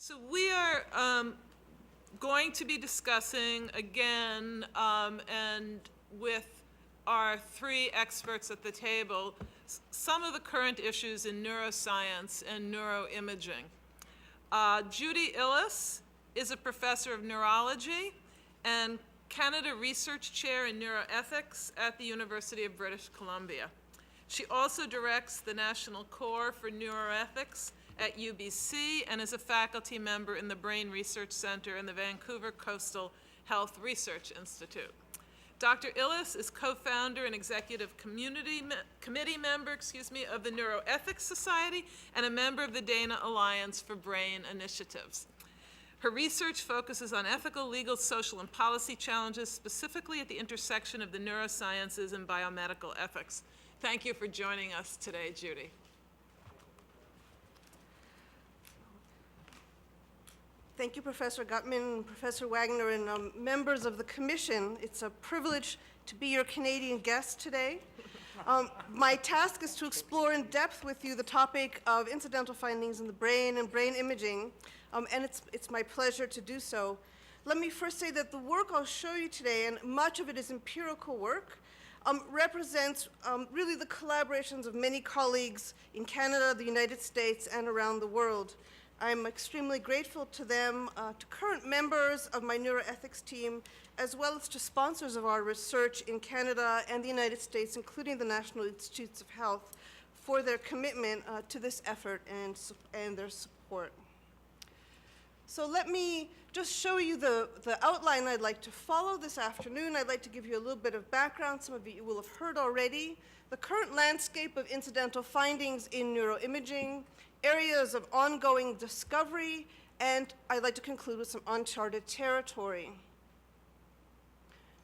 So we are going to be discussing again, and with our three experts at the table, some of the current issues in neuroscience and neuroimaging. Judy Illes is a professor of neurology and Canada Research Chair in Neuroethics at the University of British Columbia. She also directs the National Core for Neuroethics at UBC and is a faculty member in the Brain Research Center in the Vancouver Coastal Health Research Institute. Dr. Illes is co-founder and executive committee member of the Neuroethics Society and a member of the Dana Alliance for Brain Initiatives. Her research focuses on ethical, legal, social, and policy challenges, specifically at the intersection of the neurosciences and biomedical ethics. Thank you for joining us today, Judy. Thank you, Professor Gutman, Professor Wagner, and members of the Commission. It's a privilege to be your Canadian guest today. My task is to explore in depth with you the topic of incidental findings in the brain and brain imaging, and it's my pleasure to do so. Let me first say that the work I'll show you today, and much of it is empirical work, represents really the collaborations of many colleagues in Canada, the United States, and around the world. I'm extremely grateful to them, to current members of my neuroethics team, as well as to sponsors of our research in Canada and the United States, including the National Institutes of Health, for their commitment to this effort and their support. So let me just show you the outline I'd like to follow this afternoon. I'd like to give you a little bit of background. Some of you will have heard already. The current landscape of incidental findings in neuroimaging, areas of ongoing discovery, and I'd like to conclude with some uncharted territory.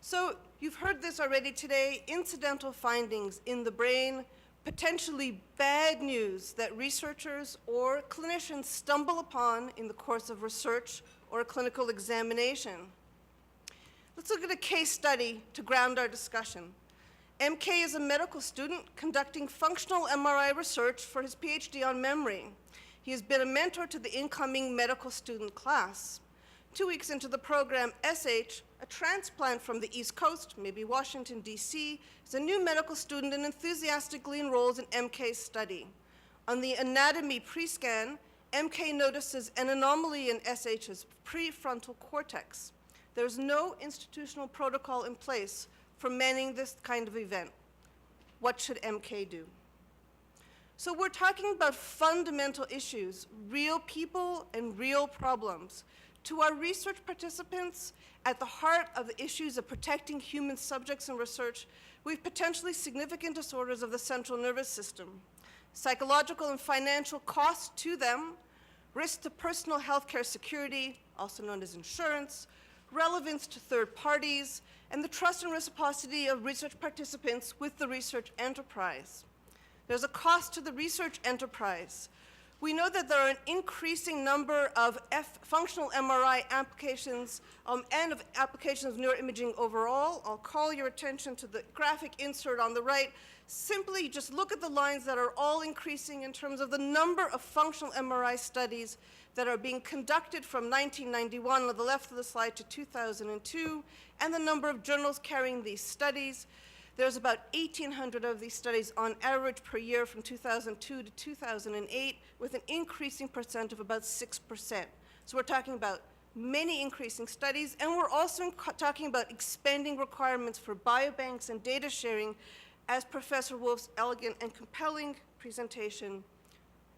So you've heard this already today, incidental findings in the brain, potentially bad news that researchers or clinicians stumble upon in the course of research or a clinical examination. Let's look at a case study to ground our discussion. MK is a medical student conducting functional MRI research for his PhD on memory. He has been a mentor to the incoming medical student class. 2 weeks into the program, SH, a transplant from the East Coast, maybe Washington, D.C., is a new medical student and enthusiastically enrolls in MK's study. On the anatomy pre-scan, MK notices an anomaly in SH's prefrontal cortex. There's no institutional protocol in place for managing this kind of event. What should MK do? So we're talking about fundamental issues, real people and real problems. To our research participants, at the heart of the issues of protecting human subjects in research, we have potentially significant disorders of the central nervous system, psychological and financial costs to them, risk to personal healthcare security, also known as insurance, relevance to third parties, and the trust and reciprocity of research participants with the research enterprise. There's a cost to the research enterprise. We know that there are an increasing number of functional MRI applications and of applications of neuroimaging overall. I'll call your attention to the graphic insert on the right. Simply just look at the lines that are all increasing in terms of the number of functional MRI studies that are being conducted from 1991 on the left of the slide to 2002, and the number of journals carrying these studies. There's about 1,800 of these studies on average per year from 2002 to 2008, with an increasing percent of about 6%. So we're talking about many increasing studies, and we're also talking about expanding requirements for biobanks and data sharing, as Professor Wolf's elegant and compelling presentation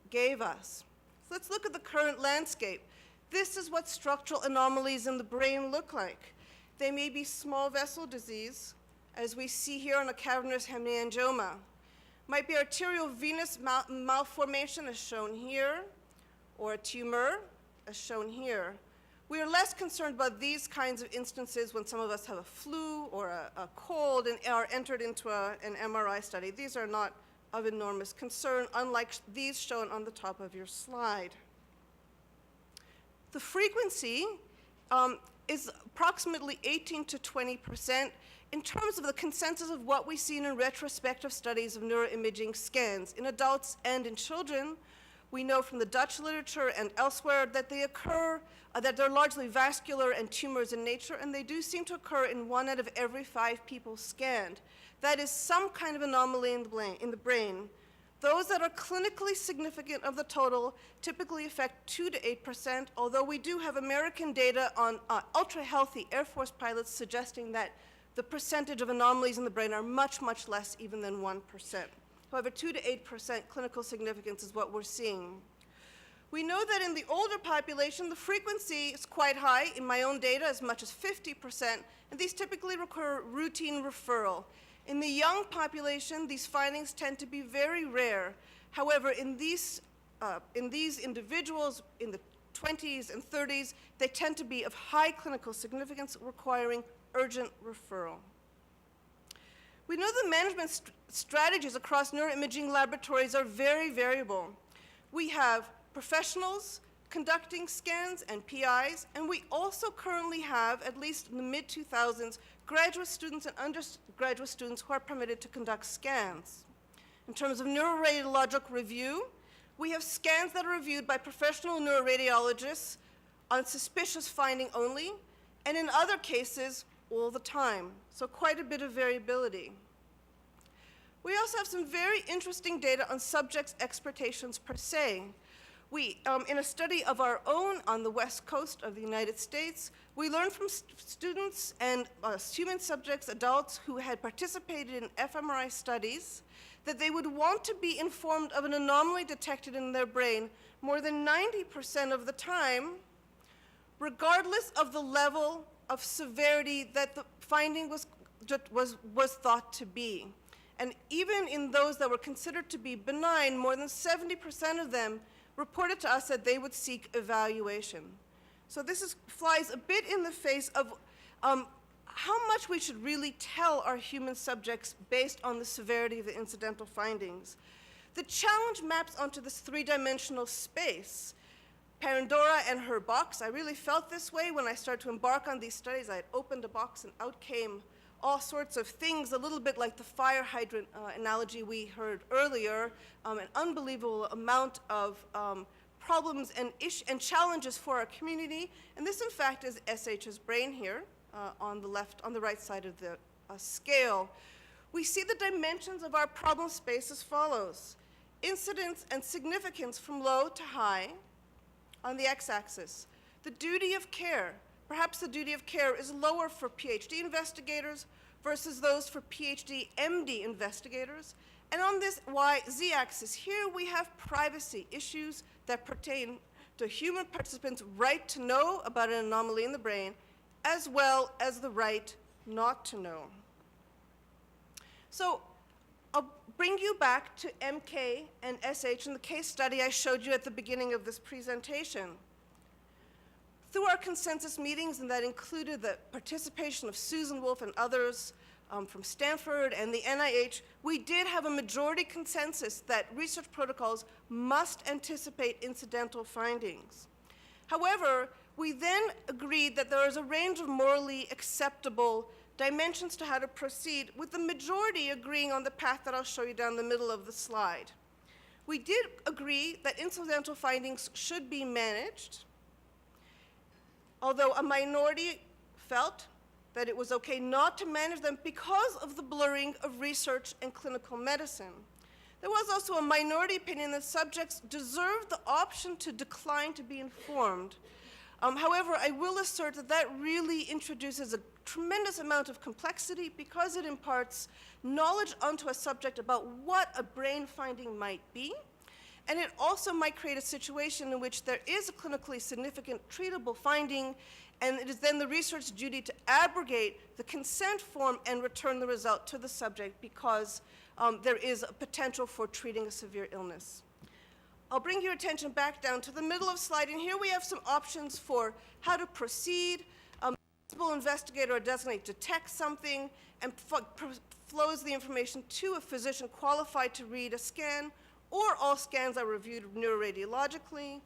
gave us. So let's look at the current landscape. This is what structural anomalies in the brain look like. They may be small vessel disease, as we see here on a cavernous hemangioma. Might be arteriovenous malformation, as shown here, or a tumor, as shown here. We are less concerned about these kinds of instances when some of us have a flu or a cold and are entered into an MRI study. These are not of enormous concern, unlike these shown on the top of your slide. The frequency is approximately 18 to 20%. In terms of the consensus of what we've seen in retrospective studies of neuroimaging scans in adults and in children, We know from the Dutch literature and elsewhere that they occur, that they're largely vascular and tumors in nature, and they do seem to occur in 1 out of every 5 people scanned. That is some kind of anomaly in the brain. Those that are clinically significant of the total typically affect 2 to 8%, although we do have American data on ultra-healthy Air Force pilots suggesting that the percentage of anomalies in the brain are much, much less even than 1%. However, 2 to 8% clinical significance is what we're seeing. We know that in the older population, the frequency is quite high, in my own data, as much as 50%, and these typically require routine referral. In the young population, these findings tend to be very rare. However, in these individuals in the 20s and 30s, they tend to be of high clinical significance, requiring urgent referral. We know the management strategies across neuroimaging laboratories are very variable. We have professionals conducting scans and PIs, and we also currently have, at least in the mid-2000s, graduate students and undergraduate students who are permitted to conduct scans. In terms of neuroradiologic review, we have scans that are reviewed by professional neuroradiologists on suspicious finding only, and in other cases, all the time. So quite a bit of variability. We also have some very interesting data on subjects' expectations per se. In a study of our own on the West Coast of the United States, we learned from students and human subjects, adults who had participated in fMRI studies, that they would want to be informed of an anomaly detected in their brain more than 90% of the time, regardless of the level of severity that the finding was thought to be. And even in those that were considered to be benign, more than 70% of them reported to us that they would seek evaluation. So this flies a bit in the face of how much we should really tell our human subjects based on the severity of the incidental findings. The challenge maps onto this 3-dimensional space. Pandora and her box, I really felt this way when I started to embark on these studies. I had opened a box and out came all sorts of things, a little bit like the fire hydrant analogy we heard earlier, an unbelievable amount of problems and challenges for our community. And this, in fact, is SH's brain here on the right side of the scale. We see the dimensions of our problem space as follows. Incidence and significance from low to high on the x-axis. The duty of care. Perhaps the duty of care is lower for PhD investigators versus those for PhD, MD investigators. And on this z-axis here, we have privacy issues that pertain to human participants' right to know about an anomaly in the brain, as well as the right not to know. So I'll bring you back to MK and SH and the case study I showed you at the beginning of this presentation. Through our consensus meetings, and that included the participation of Susan Wolf and others from Stanford and the NIH, we did have a majority consensus that research protocols must anticipate incidental findings. However, we then agreed that there is a range of morally acceptable dimensions to how to proceed, with the majority agreeing on the path that I'll show you down the middle of the slide. We did agree that incidental findings should be managed, although a minority felt that it was okay not to manage them because of the blurring of research and clinical medicine. There was also a minority opinion that subjects deserve the option to decline to be informed. However, I will assert that that really introduces a tremendous amount of complexity because it imparts knowledge onto a subject about what a brain finding might be. And it also might create a situation in which there is a clinically significant treatable finding, and it is then the research duty to abrogate the consent form and return the result to the subject because there is a potential for treating a severe illness. I'll bring your attention back down to the middle of the slide, and here we have some options for how to proceed. The principal investigator or designate detects something and flows the information to a physician qualified to read a scan, or all scans are reviewed neuroradiologically.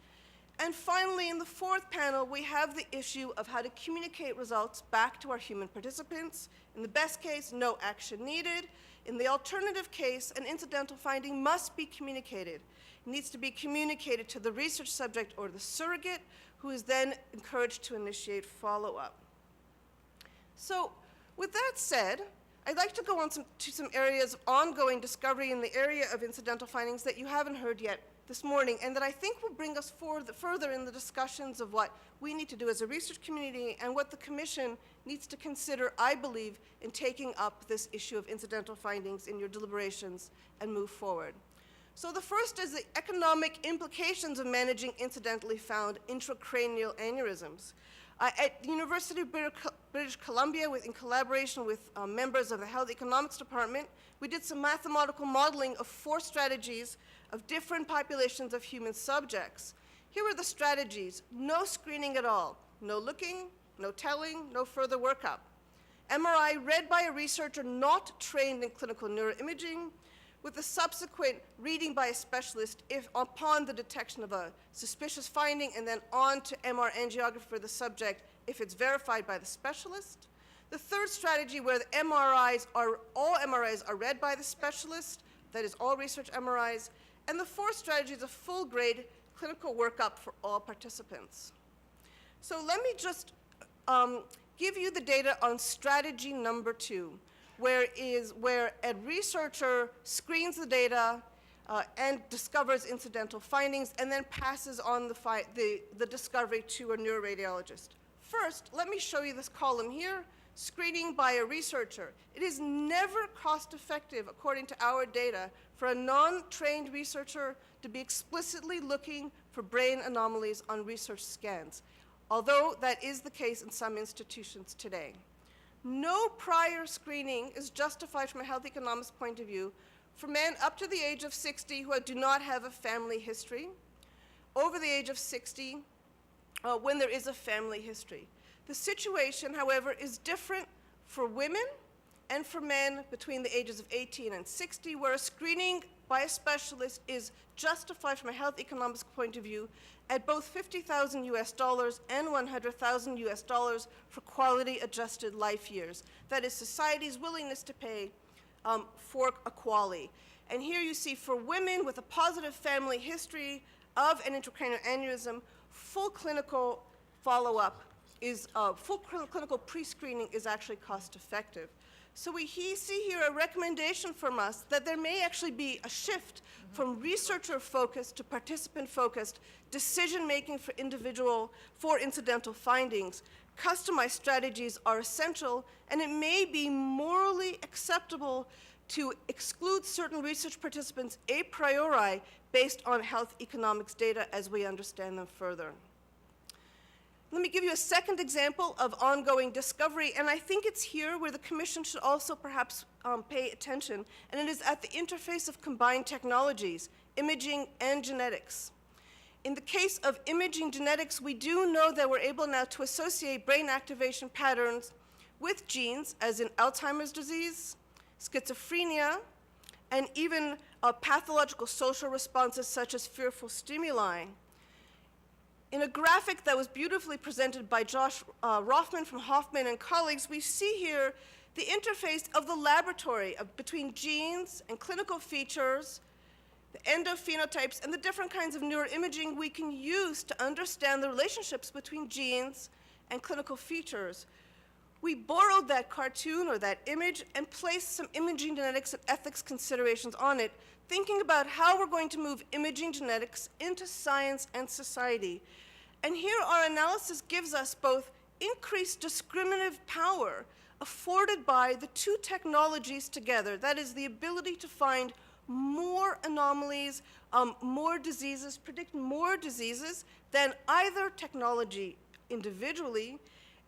And finally, in the fourth panel, we have the issue of how to communicate results back to our human participants. In the best case, no action needed. In the alternative case, an incidental finding must be communicated. It needs to be communicated to the research subject or the surrogate, who is then encouraged to initiate follow-up. So, with that said, I'd like to go on to some areas of ongoing discovery in the area of incidental findings that you haven't heard yet this morning, and that I think will bring us further in the discussions of what we need to do as a research community and what the Commission needs to consider, I believe, in taking up this issue of incidental findings in your deliberations and move forward. So the first is the economic implications of managing incidentally found intracranial aneurysms. At the University of British Columbia, in collaboration with members of the Health Economics Department, we did some mathematical modeling of 4 strategies of different populations of human subjects. Here are the strategies: no screening at all, no looking, no telling, no further workup. MRI read by a researcher not trained in clinical neuroimaging, with a subsequent reading by a specialist if upon the detection of a suspicious finding, and then on to MR angiography for the subject if it's verified by the specialist. The third strategy, where all MRIs are read by the specialist, that is all research MRIs. And the fourth strategy is a full-grade clinical workup for all participants. So let me just give you the data on strategy number 2, where a researcher screens the data and discovers incidental findings and then passes on the discovery to a neuroradiologist. First, let me show you this column here, screening by a researcher. It is never cost-effective, according to our data, for a non-trained researcher to be explicitly looking for brain anomalies on research scans, although that is the case in some institutions today. No prior screening is justified from a health economics point of view for men up to the age of 60 who do not have a family history, over the age of 60 when there is a family history. The situation, however, is different for women and for men between the ages of 18 and 60, where a screening by a specialist is justified from a health economics point of view at both $50,000 US and $100,000 US for quality adjusted life years. That is society's willingness to pay for a QALY. And here you see for women with a positive family history of an intracranial aneurysm, full clinical follow-up full clinical pre-screening is actually cost-effective. So we see here a recommendation from us that there may actually be a shift from researcher-focused to participant-focused decision-making for incidental findings. Customized strategies are essential, and it may be morally acceptable to exclude certain research participants a priori based on health economics data as we understand them further. Let me give you a second example of ongoing discovery, and I think it's here where the Commission should also perhaps pay attention, and it is at the interface of combined technologies, imaging and genetics. In the case of imaging genetics, we do know that we're able now to associate brain activation patterns with genes, as in Alzheimer's disease, schizophrenia, and even pathological social responses such as fearful stimuli. In a graphic that was beautifully presented by Josh Rothman from Hoffman and colleagues, we see here the interface of the laboratory between genes and clinical features, the endophenotypes, and the different kinds of neuroimaging we can use to understand the relationships between genes and clinical features. We borrowed that cartoon or that image and placed some imaging genetics and ethics considerations on it, thinking about how we're going to move imaging genetics into science and society. And here our analysis gives us both increased discriminative power afforded by the two technologies together, that is the ability to find more anomalies, more diseases, predict more diseases than either technology individually,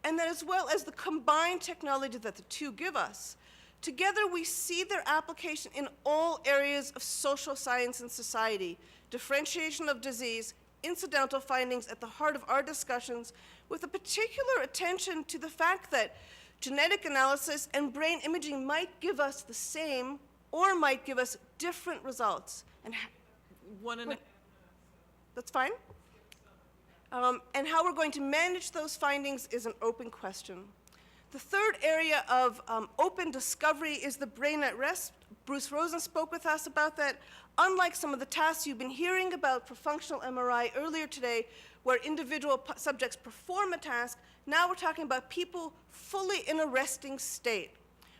and then as well as the combined technology that the two give us. Together, we see their application in all areas of social science and society, differentiation of disease, incidental findings at the heart of our discussions, with a particular attention to the fact that genetic analysis and brain imaging might give us the same or might give us different results. And that's fine. And how we're going to manage those findings is an open question. The third area of open discovery is the brain at rest. Bruce Rosen spoke with us about that. Unlike some of the tasks you've been hearing about for functional MRI earlier today, where individual subjects perform a task, now we're talking about people fully in a resting state,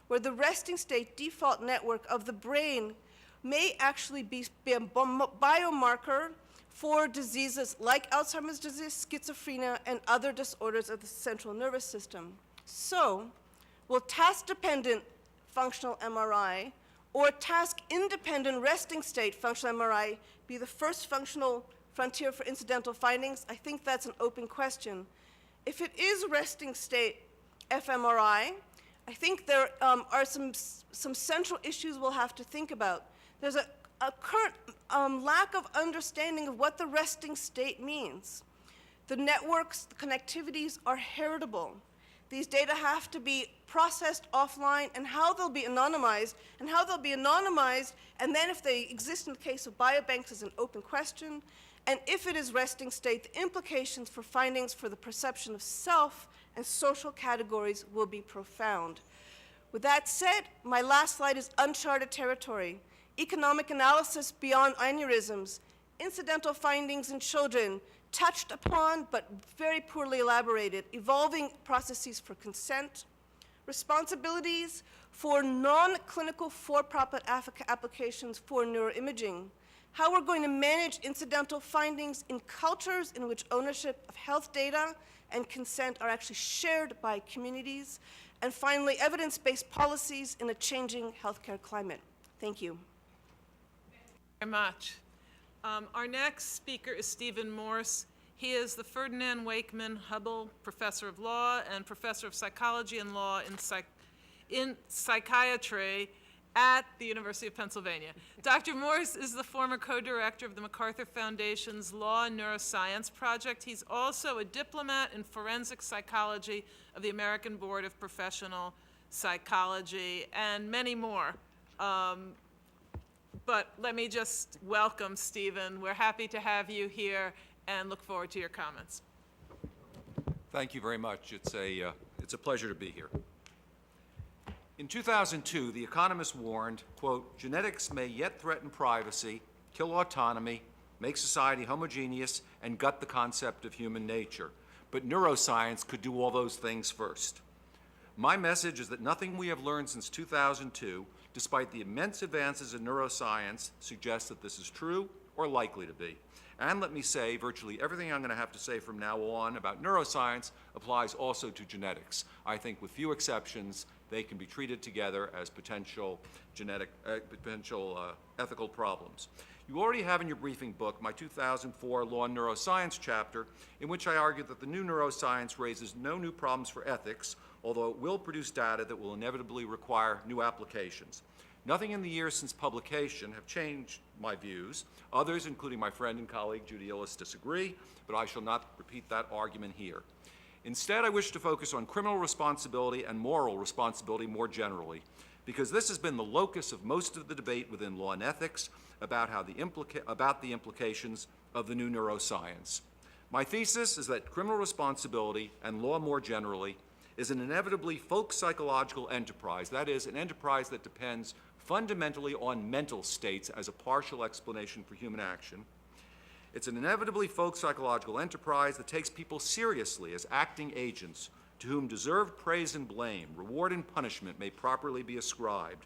where the resting state default network of the brain may actually be a biomarker for diseases like Alzheimer's disease, schizophrenia, and other disorders of the central nervous system. So, will task-dependent functional MRI or task-independent resting state functional MRI be the first functional frontier for incidental findings? I think that's an open question. If it is resting state fMRI, I think there are some central issues we'll have to think about. There's a current lack of understanding of what the resting state means. The networks, the connectivities are heritable. These data have to be processed offline, and how they'll be anonymized, and then if they exist in the case of biobanks is an open question, and if it is resting state, the implications for findings for the perception of self and social categories will be profound. With that said, my last slide is uncharted territory. Economic analysis beyond aneurysms, incidental findings in children, touched upon but very poorly elaborated, evolving processes for consent, responsibilities for non-clinical for-profit applications for neuroimaging, how we're going to manage incidental findings in cultures in which ownership of health data and consent are actually shared by communities, and finally, evidence-based policies in a changing healthcare climate. Thank you. Very much. Our next speaker is Stephen Morse. He is the Ferdinand Wakeman Hubbell Professor of Law and Professor of Psychology and Law in Psychiatry at the University of Pennsylvania. Dr. Morse is the former co-director of the MacArthur Foundation's Law and Neuroscience Project. He's also a diplomat in forensic psychology of the American Board of Professional Psychology, and many more. But let me just welcome Stephen. We're happy to have you here and look forward to your comments. Thank you very much. It's a pleasure to be here. In 2002, The Economist warned, quote, "Genetics may yet threaten privacy, kill autonomy, make society homogeneous, and gut the concept of human nature. But neuroscience could do all those things first." My message is that nothing we have learned since 2002, despite the immense advances in neuroscience, suggests that this is true or likely to be. And let me say, virtually everything I'm going to have to say from now on about neuroscience applies also to genetics. I think with few exceptions, they can be treated together as potential ethical problems. You already have in your briefing book my 2004 Law and Neuroscience chapter, in which I argue that the new neuroscience raises no new problems for ethics, although it will produce data that will inevitably require new applications. Nothing in the years since publication have changed my views. Others, including my friend and colleague Judy Illes, disagree, but I shall not repeat that argument here. Instead, I wish to focus on criminal responsibility and moral responsibility more generally, because this has been the locus of most of the debate within law and ethics about the implications of the new neuroscience. My thesis is that criminal responsibility and law more generally is an inevitably folk psychological enterprise, that is, an enterprise that depends fundamentally on mental states as a partial explanation for human action. It's an inevitably folk psychological enterprise that takes people seriously as acting agents to whom deserved praise and blame, reward and punishment may properly be ascribed.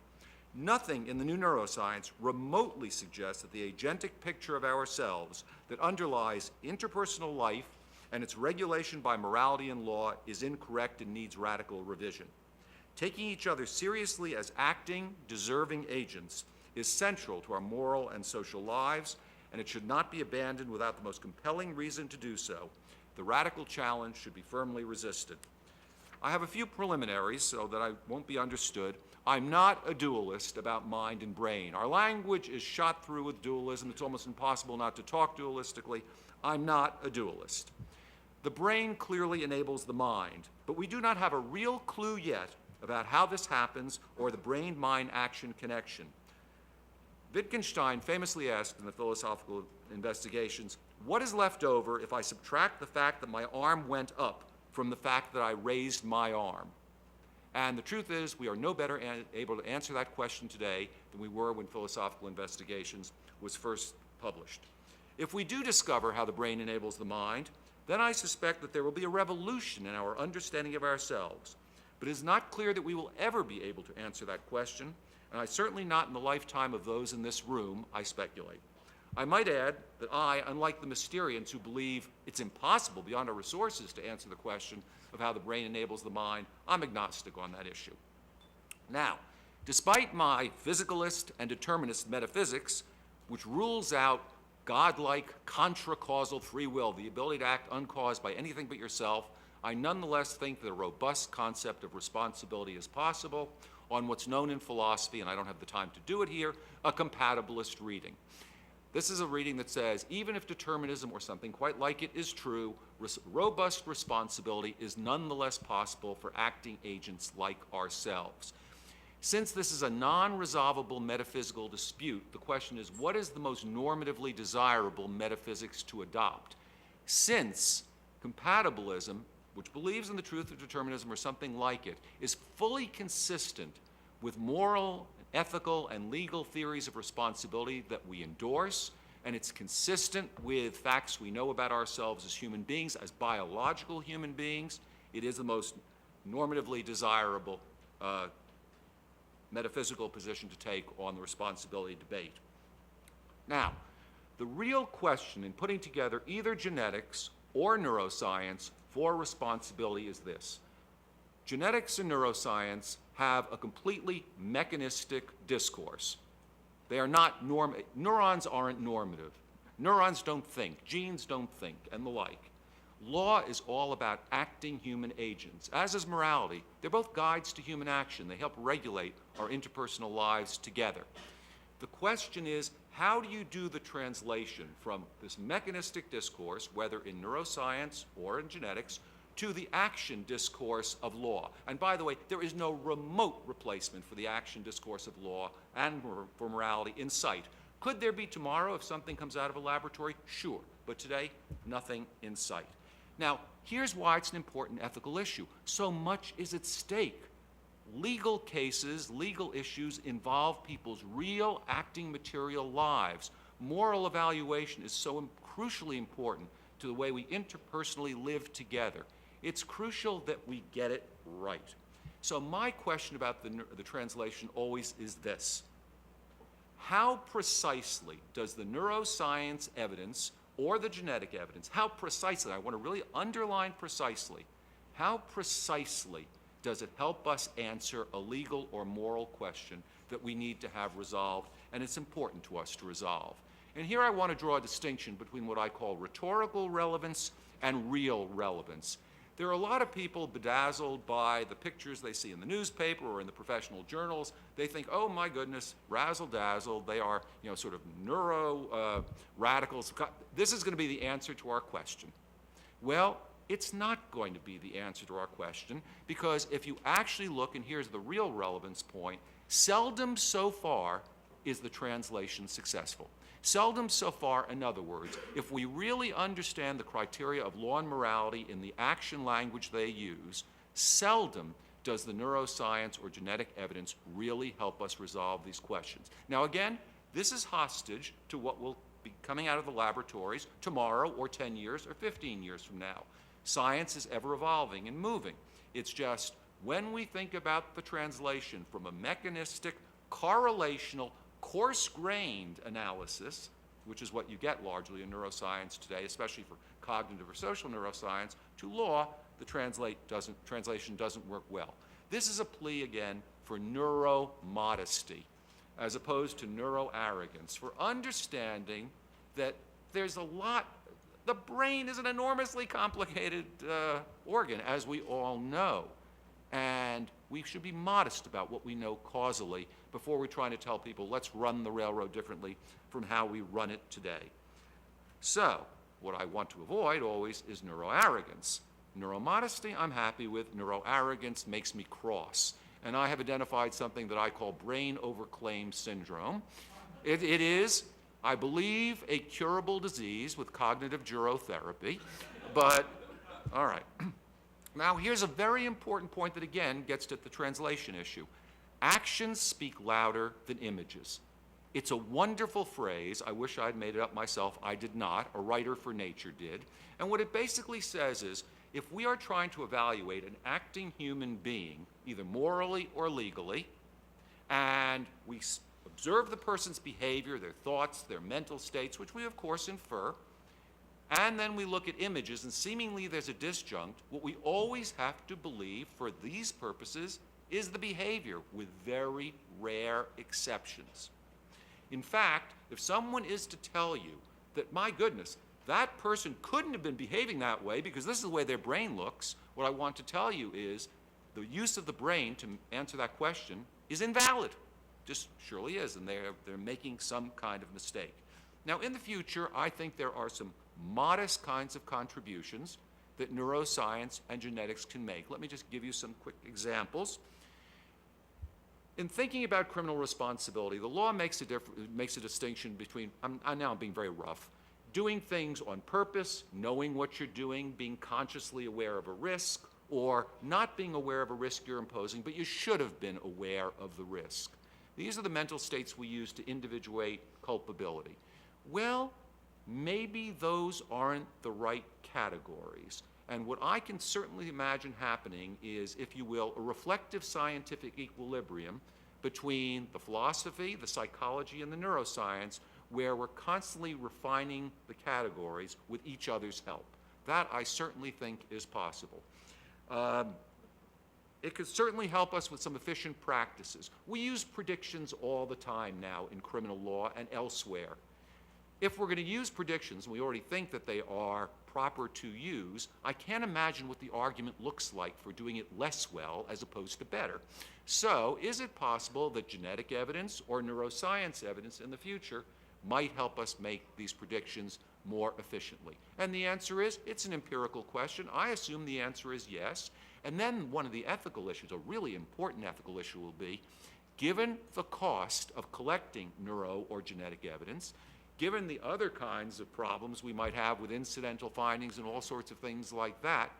Nothing in the new neuroscience remotely suggests that the agentic picture of ourselves that underlies interpersonal life and its regulation by morality and law is incorrect and needs radical revision. Taking each other seriously as acting, deserving agents is central to our moral and social lives, and it should not be abandoned without the most compelling reason to do so. The radical challenge should be firmly resisted. I have a few preliminaries so that I won't be understood. I'm not a dualist about mind and brain. Our language is shot through with dualism. It's almost impossible not to talk dualistically. I'm not a dualist. The brain clearly enables the mind, but we do not have a real clue yet about how this happens or the brain-mind action connection. Wittgenstein famously asked in the Philosophical Investigations, "What is left over if I subtract the fact that my arm went up from the fact that I raised my arm?" And the truth is, we are no better able to answer that question today than we were when Philosophical Investigations was first published. If we do discover how the brain enables the mind, then I suspect that there will be a revolution in our understanding of ourselves. But it is not clear that we will ever be able to answer that question, and certainly not in the lifetime of those in this room, I speculate. I might add that I, unlike the Mysterians who believe it's impossible beyond our resources to answer the question of how the brain enables the mind, I'm agnostic on that issue. Now, despite my physicalist and determinist metaphysics, which rules out godlike contra-causal free will, the ability to act uncaused by anything but yourself, I nonetheless think that a robust concept of responsibility is possible on what's known in philosophy, and I don't have the time to do it here, a compatibilist reading. This is a reading that says, even if determinism or something quite like it is true, robust responsibility is nonetheless possible for acting agents like ourselves. Since this is a non-resolvable metaphysical dispute, the question is, what is the most normatively desirable metaphysics to adopt? Since compatibilism, which believes in the truth of determinism or something like it, is fully consistent with moral, ethical, and legal theories of responsibility that we endorse, and it's consistent with facts we know about ourselves as human beings, as biological human beings, it is the most normatively desirable metaphysical position to take on the responsibility debate. Now, the real question in putting together either genetics or neuroscience for responsibility is this. Genetics and neuroscience have a completely mechanistic discourse. They are not neurons aren't normative. Neurons don't think, genes don't think, and the like. Law is all about acting human agents, as is morality. They're both guides to human action. They help regulate our interpersonal lives together. The question is, how do you do the translation from this mechanistic discourse, whether in neuroscience or in genetics, to the action discourse of law? And by the way, there is no remote replacement for the action discourse of law and for morality in sight. Could there be tomorrow if something comes out of a laboratory? Sure. But today, nothing in sight. Now, here's why it's an important ethical issue. So much is at stake. Legal cases, legal issues involve people's real acting material lives. Moral evaluation is so crucially important to the way we interpersonally live together. It's crucial that we get it right. So my question about the translation always is this. How precisely does the neuroscience evidence or the genetic evidence, how precisely, I want to really underline precisely, how precisely does it help us answer a legal or moral question that we need to have resolved, and it's important to us to resolve? And here I want to draw a distinction between what I call rhetorical relevance and real relevance. There are a lot of people bedazzled by the pictures they see in the newspaper or in the professional journals. They think, oh my goodness, razzle-dazzle, they are, sort of neuro radicals. This is going to be the answer to our question. Well, it's not going to be the answer to our question, because if you actually look, and here's the real relevance point, seldom so far is the translation successful. Seldom so far, in other words, if we really understand the criteria of law and morality in the action language they use, seldom does the neuroscience or genetic evidence really help us resolve these questions. Now again, this is hostage to what will be coming out of the laboratories tomorrow or 10 years or 15 years from now. Science is ever evolving and moving. It's just when we think about the translation from a mechanistic, correlational, coarse-grained analysis, which is what you get largely in neuroscience today, especially for cognitive or social neuroscience, to law, the translation doesn't work well. This is a plea, again, for neuromodesty, as opposed to neuroarrogance, for understanding that there's a lot. The brain is an enormously complicated organ, as we all know. And we should be modest about what we know causally before we're trying to tell people, let's run the railroad differently from how we run it today. So, what I want to avoid always is neuroarrogance. Neuromodesty, I'm happy with. Neuroarrogance makes me cross. And I have identified something that I call brain overclaim syndrome. It is, I believe, a curable disease with cognitive gerotherapy, but all right. Now, here's a very important point that, again, gets at the translation issue. Actions speak louder than images. It's a wonderful phrase. I wish I'd made it up myself. I did not. A writer for Nature did. And what it basically says is, if we are trying to evaluate an acting human being, either morally or legally, and we observe the person's behavior, their thoughts, their mental states, which we, of course, infer, and then we look at images, and seemingly there's a disjunct, what we always have to believe for these purposes is the behavior, with very rare exceptions. In fact, if someone is to tell you that, my goodness, that person couldn't have been behaving that way because this is the way their brain looks, what I want to tell you is the use of the brain to answer that question is invalid. Just surely is, and they're making some kind of mistake. Now, in the future, I think there are some modest kinds of contributions that neuroscience and genetics can make. Let me just give you some quick examples. In thinking about criminal responsibility, the law makes a distinction between, I'm being very rough, doing things on purpose, knowing what you're doing, being consciously aware of a risk, or not being aware of a risk you're imposing, but you should have been aware of the risk. These are the mental states we use to individuate culpability. Well, maybe those aren't the right categories. And what I can certainly imagine happening is, if you will, a reflective scientific equilibrium between the philosophy, the psychology, and the neuroscience, where we're constantly refining the categories with each other's help. That I certainly think is possible. It could certainly help us with some efficient practices. We use predictions all the time now in criminal law and elsewhere. If we're going to use predictions, and we already think that they are proper to use, I can't imagine what the argument looks like for doing it less well as opposed to better. So, is it possible that genetic evidence or neuroscience evidence in the future might help us make these predictions more efficiently? And the answer is, it's an empirical question. I assume the answer is yes. And then one of the ethical issues, a really important ethical issue, will be, given the cost of collecting neuro or genetic evidence, given the other kinds of problems we might have with incidental findings and all sorts of things like that,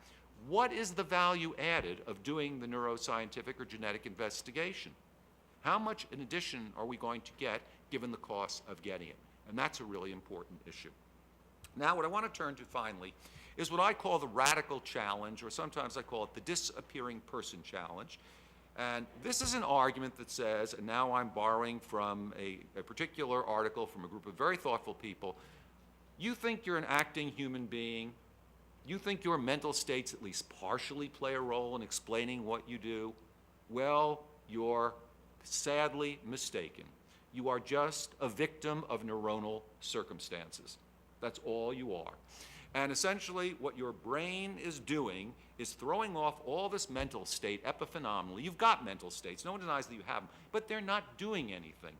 what is the value added of doing the neuroscientific or genetic investigation? How much in addition are we going to get given the cost of getting it? And that's a really important issue. Now, what I want to turn to finally is what I call the radical challenge, or sometimes I call it the disappearing person challenge. And this is an argument that says, and now I'm borrowing from a particular article from a group of very thoughtful people, you think you're an acting human being, you think your mental states at least partially play a role in explaining what you do? Well, you're sadly mistaken. You are just a victim of neuronal circumstances. That's all you are. And essentially, what your brain is doing is throwing off all this mental state epiphenomenally. You've got mental states. No one denies that you have them, but they're not doing anything.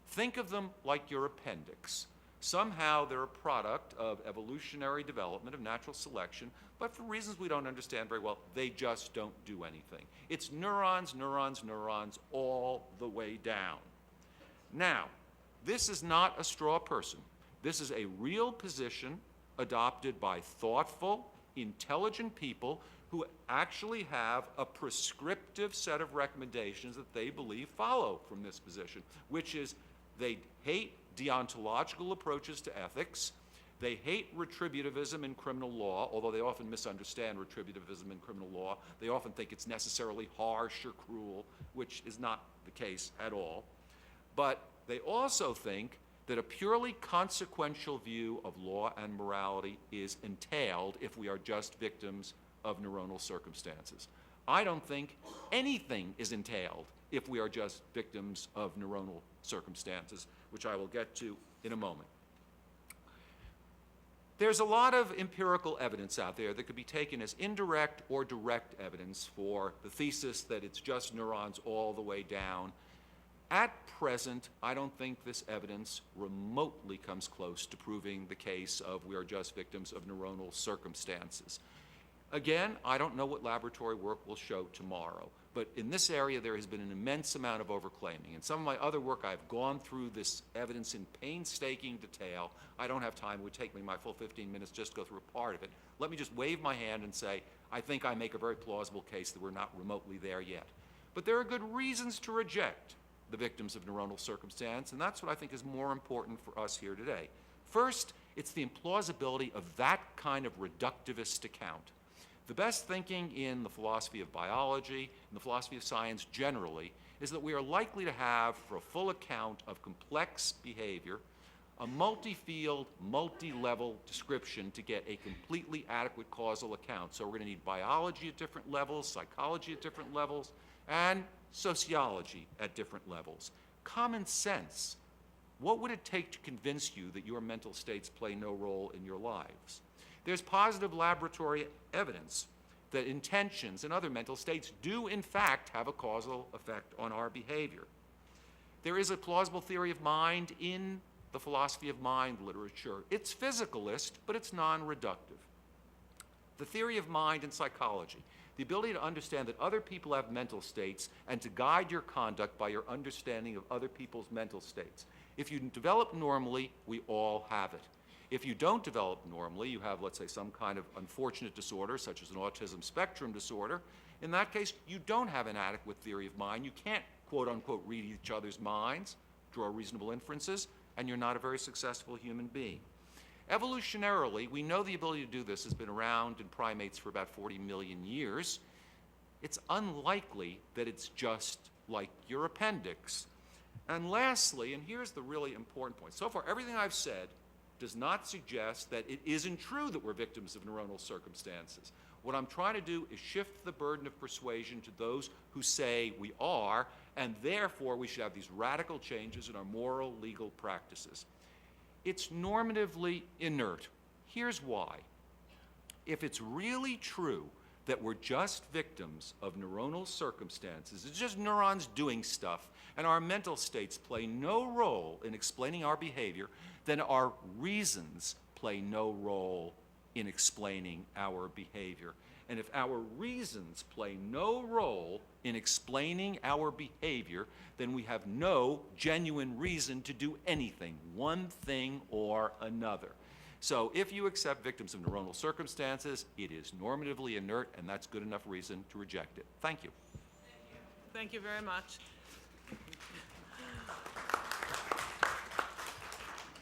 Think of them like your appendix. Somehow they're a product of evolutionary development, of natural selection, but for reasons we don't understand very well, they just don't do anything. It's neurons, neurons, neurons, all the way down. Now, this is not a straw person. This is a real position adopted by thoughtful, intelligent people who actually have a prescriptive set of recommendations that they believe follow from this position, which is they hate deontological approaches to ethics, they hate retributivism in criminal law, although they often misunderstand retributivism in criminal law. They often think it's necessarily harsh or cruel, which is not the case at all. But they also think that a purely consequential view of law and morality is entailed if we are just victims of neuronal circumstances. I don't think anything is entailed if we are just victims of neuronal circumstances, which I will get to in a moment. There's a lot of empirical evidence out there that could be taken as indirect or direct evidence for the thesis that it's just neurons all the way down. At present, I don't think this evidence remotely comes close to proving the case of we are just victims of neuronal circumstances. Again, I don't know what laboratory work will show tomorrow, but in this area there has been an immense amount of overclaiming. In some of my other work, I've gone through this evidence in painstaking detail. I don't have time. It would take me my full 15 minutes just to go through a part of it. Let me just wave my hand and say, I think I make a very plausible case that we're not remotely there yet. But there are good reasons to reject the victims of neuronal circumstance, and that's what I think is more important for us here today. First, it's the implausibility of that kind of reductivist account. The best thinking in the philosophy of biology and the philosophy of science generally is that we are likely to have, for a full account of complex behavior, a multi-field, multi-level description to get a completely adequate causal account. So we're going to need biology at different levels, psychology at different levels, and sociology at different levels. Common sense. What would it take to convince you that your mental states play no role in your lives? There's positive laboratory evidence that intentions and other mental states do in fact have a causal effect on our behavior. There is a plausible theory of mind in the philosophy of mind literature. It's physicalist, but it's non-reductive. The theory of mind in psychology, the ability to understand that other people have mental states and to guide your conduct by your understanding of other people's mental states. If you develop normally, we all have it. If you don't develop normally, you have, let's say, some kind of unfortunate disorder, such as an autism spectrum disorder. In that case, you don't have an adequate theory of mind. You can't, quote unquote, read each other's minds, draw reasonable inferences, and you're not a very successful human being. Evolutionarily, we know the ability to do this has been around in primates for about 40 million years. It's unlikely that it's just like your appendix. And lastly, and here's the really important point, so far everything I've said does not suggest that it isn't true that we're victims of neuronal circumstances. What I'm trying to do is shift the burden of persuasion to those who say we are, and therefore we should have these radical changes in our moral, legal practices. It's normatively inert. Here's why. If it's really true that we're just victims of neuronal circumstances, it's just neurons doing stuff, and our mental states play no role in explaining our behavior, then our reasons play no role in explaining our behavior. And if our reasons play no role in explaining our behavior, then we have no genuine reason to do anything, one thing or another. So if you accept victims of neuronal circumstances, it is normatively inert, and that's good enough reason to reject it. Thank you. Thank you very much.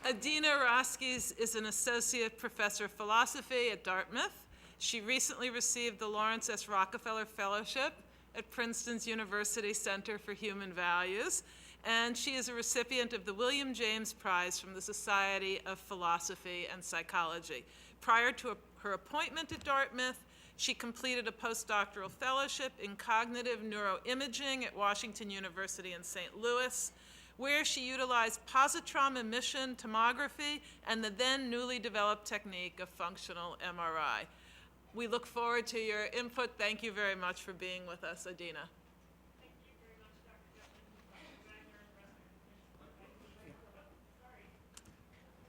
Adina Roskies is an associate professor of philosophy at Dartmouth. She recently received the Lawrence S. Rockefeller Fellowship at Princeton's University Center for Human Values, and she is a recipient of the William James Prize from the Society of Philosophy and Psychology. Prior to her appointment at Dartmouth, she completed a postdoctoral fellowship in cognitive neuroimaging at Washington University in St. Louis, where she utilized positron emission tomography and the then newly developed technique of functional MRI. We look forward to your input. Thank you very much for being with us, Adina. Thank you very much, Dr. Geffman.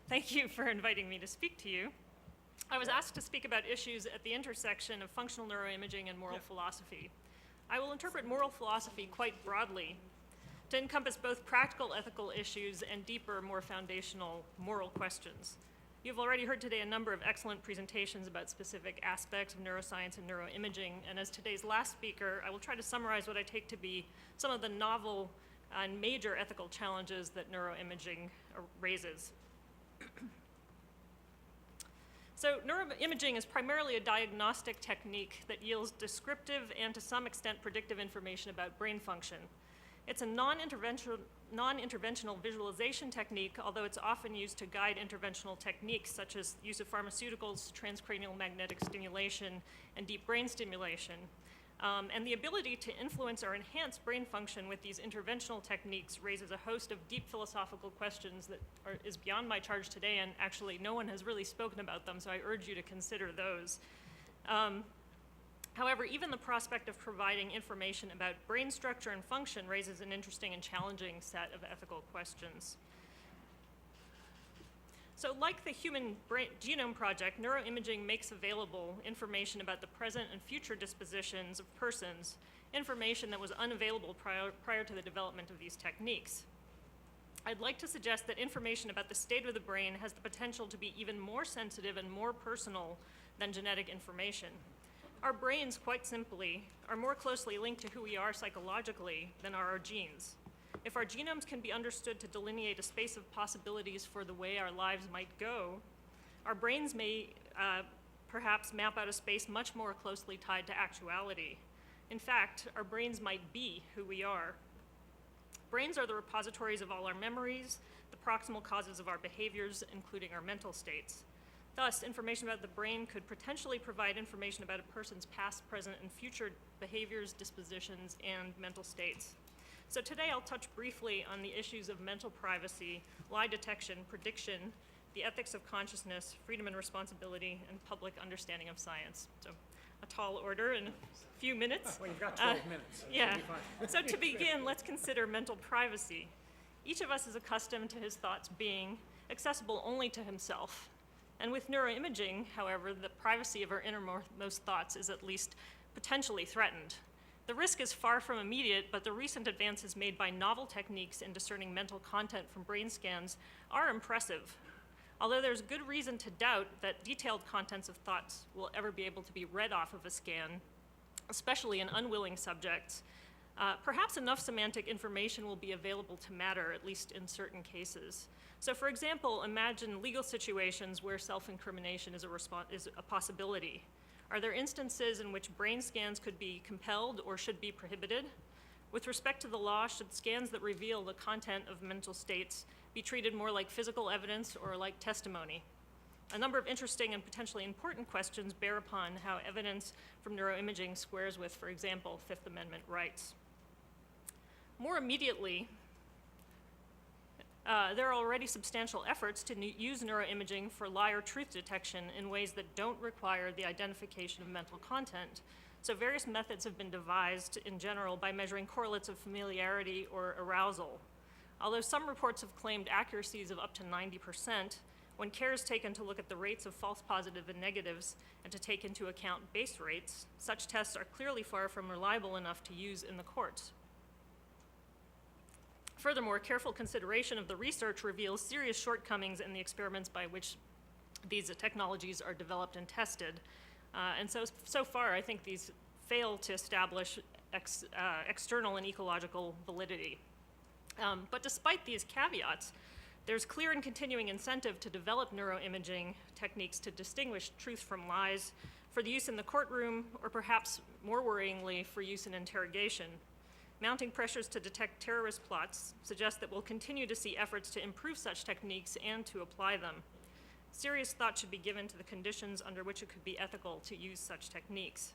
Thank you for inviting me to speak to you. I was asked to speak about issues at the intersection of functional neuroimaging and moral philosophy. I will interpret moral philosophy quite broadly to encompass both practical ethical issues and deeper, more foundational moral questions. You've already heard today a number of excellent presentations about specific aspects of neuroscience and neuroimaging, and as today's last speaker, I will try to summarize what I take to be some of the novel and major ethical challenges that neuroimaging raises. So neuroimaging is primarily a diagnostic technique that yields descriptive and to some extent predictive information about brain function. It's a non-interventional visualization technique, although it's often used to guide interventional techniques such as use of pharmaceuticals, transcranial magnetic stimulation, and deep brain stimulation. And the ability to influence or enhance brain function with these interventional techniques raises a host of deep philosophical questions that is beyond my charge today, and actually no one has really spoken about them, so I urge you to consider those. However, even the prospect of providing information about brain structure and function raises an interesting and challenging set of ethical questions. So like the Human Genome Project, neuroimaging makes available information about the present and future dispositions of persons, information that was unavailable prior to the development of these techniques. I'd like to suggest that information about the state of the brain has the potential to be even more sensitive and more personal than genetic information. Our brains, quite simply, are more closely linked to who we are psychologically than are our genes. If our genomes can be understood to delineate a space of possibilities for the way our lives might go, our brains may perhaps map out a space much more closely tied to actuality. In fact, our brains might be who we are. Brains are the repositories of all our memories, the proximal causes of our behaviors, including our mental states. Thus, information about the brain could potentially provide information about a person's past, present, and future behaviors, dispositions, and mental states. So today I'll touch briefly on the issues of mental privacy, lie detection, prediction, the ethics of consciousness, freedom and responsibility, and public understanding of science. So a tall order in a few minutes. Well, you've got 12 minutes. Yeah. You'll be fine. So to begin, let's consider mental privacy. Each of us is accustomed to his thoughts being accessible only to himself. And with neuroimaging, however, the privacy of our innermost thoughts is at least potentially threatened. The risk is far from immediate, but the recent advances made by novel techniques in discerning mental content from brain scans are impressive. Although there's good reason to doubt that detailed contents of thoughts will ever be able to be read off of a scan, especially in unwilling subjects, perhaps enough semantic information will be available to matter, at least in certain cases. So for example, imagine legal situations where self-incrimination is a possibility. Are there instances in which brain scans could be compelled or should be prohibited? With respect to the law, should scans that reveal the content of mental states be treated more like physical evidence or like testimony? A number of interesting and potentially important questions bear upon how evidence from neuroimaging squares with, for example, Fifth Amendment rights. More immediately, there are already substantial efforts to use neuroimaging for lie or truth detection in ways that don't require the identification of mental content. So various methods have been devised in general by measuring correlates of familiarity or arousal. Although some reports have claimed accuracies of up to 90%, when care is taken to look at the rates of false positive and negatives and to take into account base rates, such tests are clearly far from reliable enough to use in the courts. Furthermore, careful consideration of the research reveals serious shortcomings in the experiments by which these technologies are developed and tested. And so far, I think these fail to establish external and ecological validity. But despite these caveats, there's clear and continuing incentive to develop neuroimaging techniques to distinguish truth from lies for the use in the courtroom, or perhaps more worryingly, for use in interrogation. Mounting pressures to detect terrorist plots suggest that we'll continue to see efforts to improve such techniques and to apply them. Serious thought should be given to the conditions under which it could be ethical to use such techniques.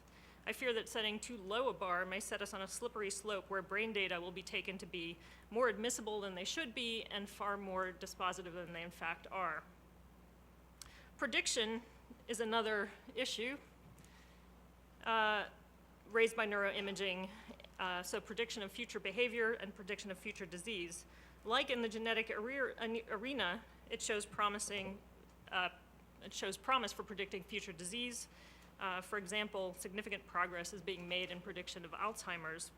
I fear that setting too low a bar may set us on a slippery slope where brain data will be taken to be more admissible than they should be and far more dispositive than they in fact are. Prediction is another issue raised by neuroimaging. So prediction of future behavior and prediction of future disease. Like in the genetic arena, it shows promise for predicting future disease. For example, significant progress is being made in prediction of Alzheimer's.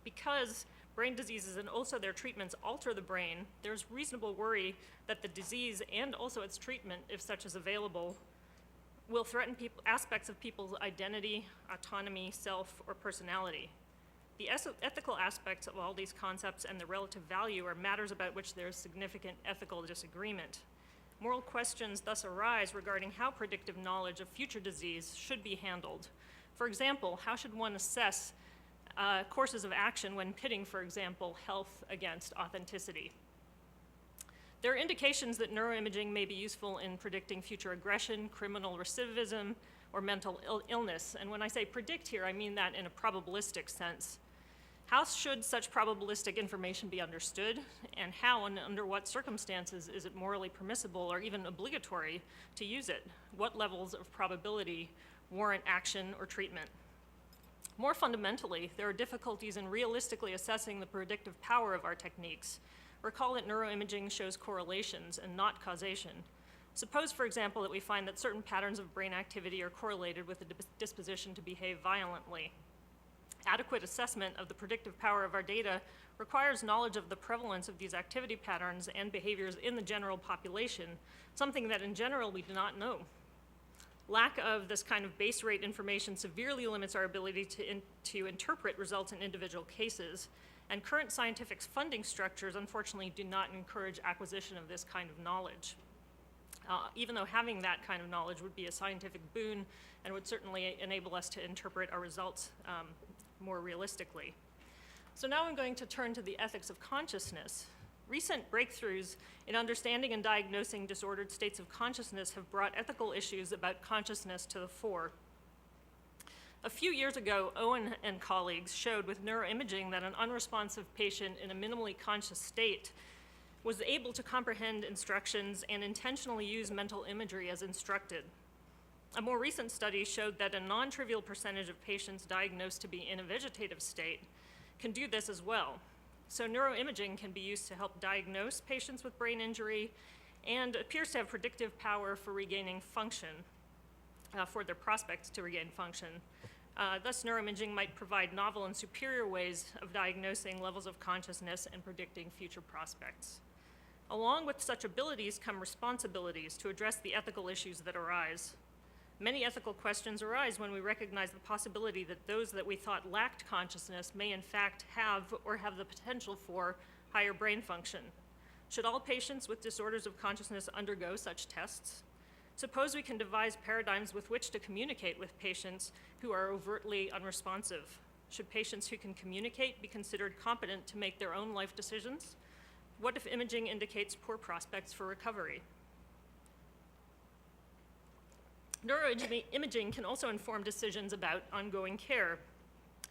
Because brain diseases and also their treatments alter the brain, there's reasonable worry that the disease and also its treatment, if such is available, will threaten aspects of people's identity, autonomy, self, or personality. The ethical aspects of all these concepts and the relative value are matters about which there is significant ethical disagreement. Moral questions thus arise regarding how predictive knowledge of future disease should be handled. For example, how should one assess courses of action when pitting, for example, health against authenticity? There are indications that neuroimaging may be useful in predicting future aggression, criminal recidivism, or mental illness. And when I say predict here, I mean that in a probabilistic sense. How should such probabilistic information be understood, and how and under what circumstances is it morally permissible or even obligatory to use it? What levels of probability warrant action or treatment? More fundamentally, there are difficulties in realistically assessing the predictive power of our techniques. Recall that neuroimaging shows correlations and not causation. Suppose, for example, that we find that certain patterns of brain activity are correlated with a disposition to behave violently. Adequate assessment of the predictive power of our data requires knowledge of the prevalence of these activity patterns and behaviors in the general population, something that in general we do not know. Lack of this kind of base rate information severely limits our ability to interpret results in individual cases, and current scientific funding structures unfortunately do not encourage acquisition of this kind of knowledge. Even though having that kind of knowledge would be a scientific boon and would certainly enable us to interpret our results more realistically. So now I'm going to turn to the ethics of consciousness. Recent breakthroughs in understanding and diagnosing disordered states of consciousness have brought ethical issues about consciousness to the fore. A few years ago, Owen and colleagues showed with neuroimaging that an unresponsive patient in a minimally conscious state was able to comprehend instructions and intentionally use mental imagery as instructed. A more recent study showed that a non-trivial percentage of patients diagnosed to be in a vegetative state can do this as well. So neuroimaging can be used to help diagnose patients with brain injury and appears to have predictive power for regaining function, for their prospects to regain function. Thus, neuroimaging might provide novel and superior ways of diagnosing levels of consciousness and predicting future prospects. Along with such abilities come responsibilities to address the ethical issues that arise. Many ethical questions arise when we recognize the possibility that those that we thought lacked consciousness may in fact have or have the potential for higher brain function. Should all patients with disorders of consciousness undergo such tests? Suppose we can devise paradigms with which to communicate with patients who are overtly unresponsive. Should patients who can communicate be considered competent to make their own life decisions? What if imaging indicates poor prospects for recovery? Neuroimaging can also inform decisions about ongoing care.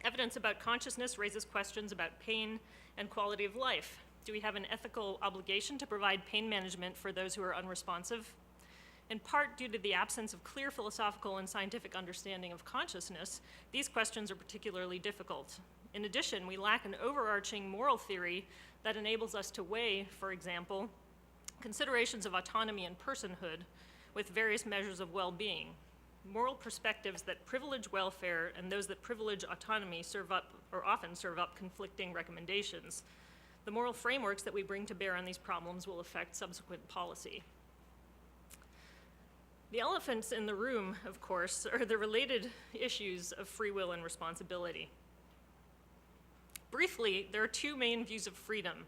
Evidence about consciousness raises questions about pain and quality of life. Do we have an ethical obligation to provide pain management for those who are unresponsive? In part due to the absence of clear philosophical and scientific understanding of consciousness, these questions are particularly difficult. In addition, we lack an overarching moral theory that enables us to weigh, for example, considerations of autonomy and personhood with various measures of well-being. Moral perspectives that privilege welfare and those that privilege autonomy often serve up conflicting recommendations. The moral frameworks that we bring to bear on these problems will affect subsequent policy. The elephants in the room, of course, are the related issues of free will and responsibility. Briefly, there are two main views of freedom.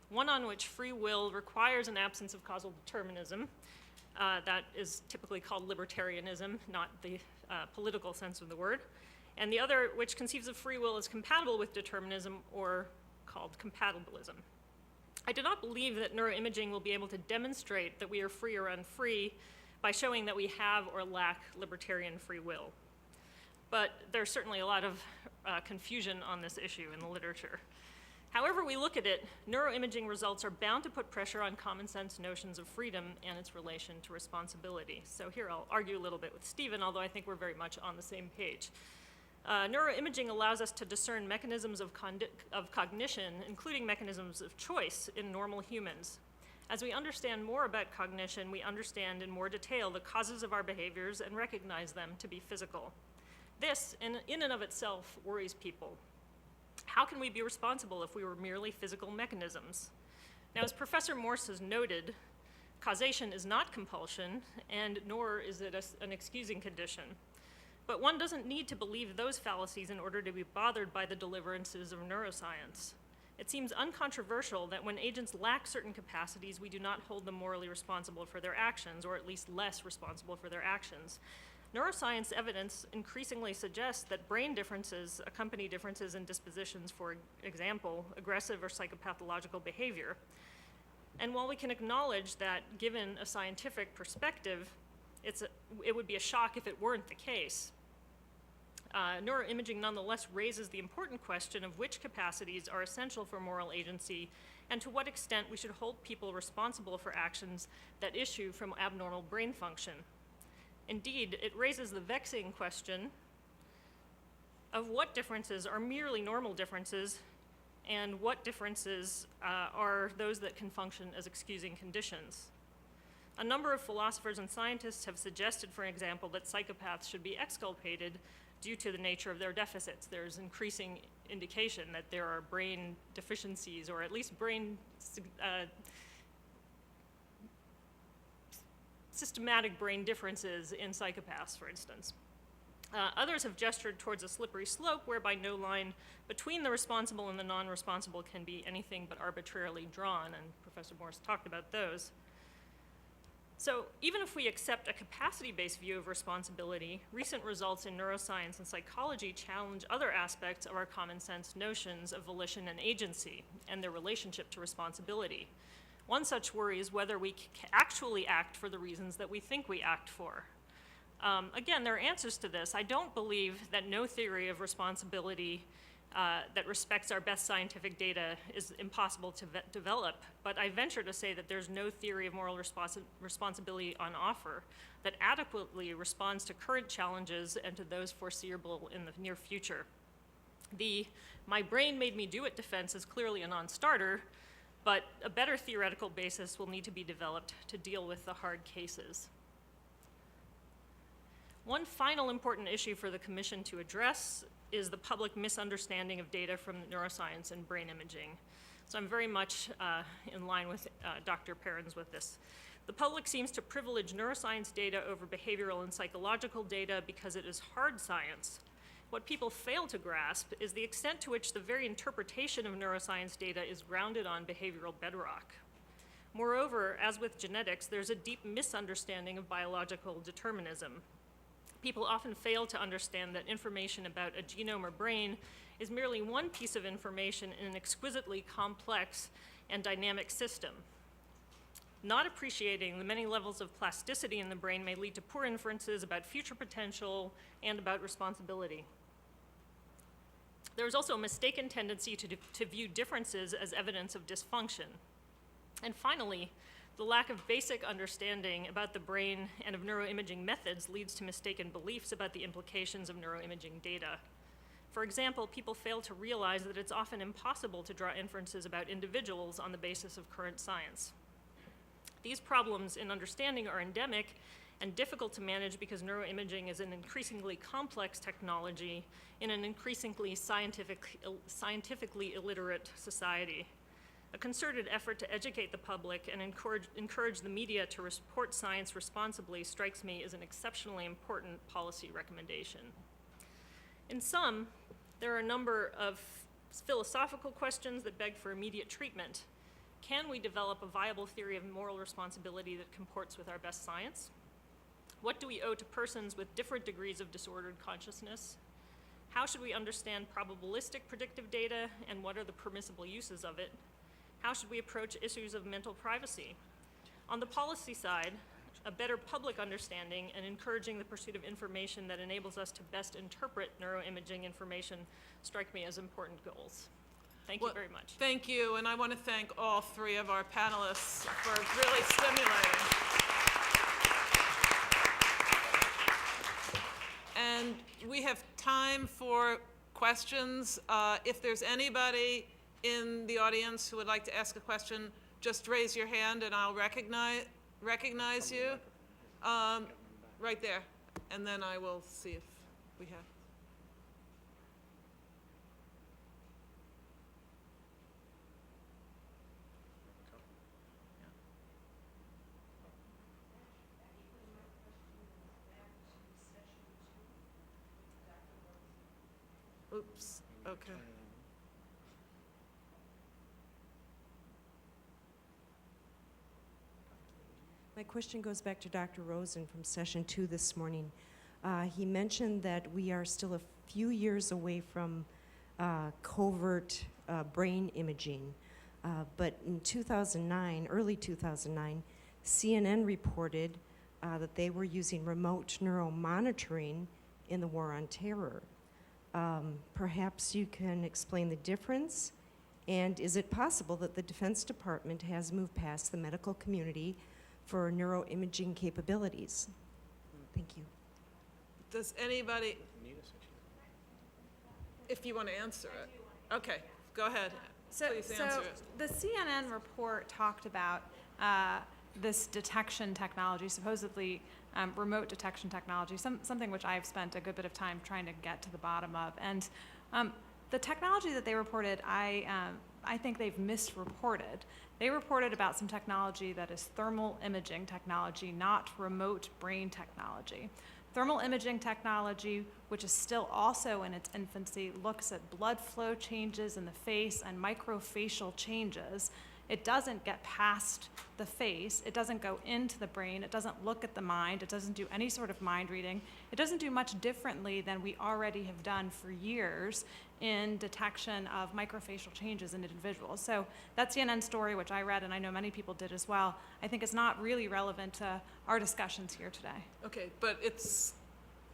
One on which free will requires an absence of causal determinism, that is typically called libertarianism, not the political sense of the word, and the other which conceives of free will as compatible with determinism, or called compatibilism. I do not believe that neuroimaging will be able to demonstrate that we are free or unfree by showing that we have or lack libertarian free will. But there's certainly a lot of confusion on this issue in the literature. However we look at it, neuroimaging results are bound to put pressure on common sense notions of freedom and its relation to responsibility. So here I'll argue a little bit with Stephen, although I think we're very much on the same page. Neuroimaging allows us to discern mechanisms of cognition, including mechanisms of choice in normal humans. As we understand more about cognition, we understand in more detail the causes of our behaviors and recognize them to be physical. This, in and of itself, worries people. How can we be responsible if we were merely physical mechanisms? Now, as Professor Morse has noted, causation is not compulsion, and nor is it an excusing condition. But one doesn't need to believe those fallacies in order to be bothered by the deliverances of neuroscience. It seems uncontroversial that when agents lack certain capacities, we do not hold them morally responsible for their actions, or at least less responsible for their actions. Neuroscience evidence increasingly suggests that brain differences accompany differences in dispositions, for example, aggressive or psychopathological behavior. And while we can acknowledge that, given a scientific perspective, it would be a shock if it weren't the case, neuroimaging nonetheless raises the important question of which capacities are essential for moral agency and to what extent we should hold people responsible for actions that issue from abnormal brain function. Indeed, it raises the vexing question of what differences are merely normal differences and what differences are those that can function as excusing conditions. A number of philosophers and scientists have suggested, for example, that psychopaths should be exculpated due to the nature of their deficits. There's increasing indication that there are brain deficiencies, or at least brain systematic brain differences in psychopaths, for instance. Others have gestured towards a slippery slope whereby no line between the responsible and the non-responsible can be anything but arbitrarily drawn, and Professor Morse talked about those. So even if we accept a capacity-based view of responsibility, recent results in neuroscience and psychology challenge other aspects of our common sense notions of volition and agency and their relationship to responsibility. One such worry is whether we actually act for the reasons that we think we act for. Again, there are answers to this. I don't believe that no theory of responsibility that respects our best scientific data is impossible to develop, but I venture to say that there's no theory of moral responsibility on offer that adequately responds to current challenges and to those foreseeable in the near future. The "my brain made me do it" defense is clearly a non-starter, but a better theoretical basis will need to be developed to deal with the hard cases. One final important issue for the Commission to address is the public misunderstanding of data from neuroscience and brain imaging. So I'm very much in line with Dr. Perrins with this. The public seems to privilege neuroscience data over behavioral and psychological data because it is hard science. What people fail to grasp is the extent to which the very interpretation of neuroscience data is grounded on behavioral bedrock. Moreover, as with genetics, there's a deep misunderstanding of biological determinism. People often fail to understand that information about a genome or brain is merely one piece of information in an exquisitely complex and dynamic system. Not appreciating the many levels of plasticity in the brain may lead to poor inferences about future potential and about responsibility. There is also a mistaken tendency to view differences as evidence of dysfunction. And finally, the lack of basic understanding about the brain and of neuroimaging methods leads to mistaken beliefs about the implications of neuroimaging data. For example, people fail to realize that it's often impossible to draw inferences about individuals on the basis of current science. These problems in understanding are endemic and difficult to manage because neuroimaging is an increasingly complex technology in an increasingly scientifically illiterate society. A concerted effort to educate the public and encourage the media to report science responsibly strikes me as an exceptionally important policy recommendation. In sum, there are a number of philosophical questions that beg for immediate treatment. Can we develop a viable theory of moral responsibility that comports with our best science? What do we owe to persons with different degrees of disordered consciousness? How should we understand probabilistic predictive data, and what are the permissible uses of it? How should we approach issues of mental privacy? On the policy side, a better public understanding and encouraging the pursuit of information that enables us to best interpret neuroimaging information strike me as important goals. Thank you very much. Thank you, and I want to thank all three of our panelists for really stimulating. And we have time for questions. If there's anybody in the audience who would like to ask a question, just raise your hand and I'll recognize you. Right there, and then I will see if we have. Oops, okay. My question goes back to Dr. Rosen from session 2 this morning. He mentioned that we are still a few years away from covert brain imaging. But in 2009, early 2009, CNN reported that they were using remote neuromonitoring in the war on terror. Perhaps you can explain the difference, and is it possible that the Defense Department has moved past the medical community for neuroimaging capabilities? Thank you. Does anybody, if you want to answer it. Okay, go ahead. Please answer it. The CNN report talked about this detection technology, supposedly remote detection technology, something which I've spent a good bit of time trying to get to the bottom of. And the technology that they reported, I I think they've misreported. They reported about some technology that is thermal imaging technology, not remote brain technology. Thermal imaging technology, which is still also in its infancy, looks at blood flow changes in the face and microfacial changes. It doesn't get past the face. It doesn't go into the brain. It doesn't look at the mind. It doesn't do any sort of mind reading. It doesn't do much differently than we already have done for years in detection of microfacial changes in individuals. So that CNN story, which I read, and I know many people did as well, I think is not really relevant to our discussions here today. Okay, but it's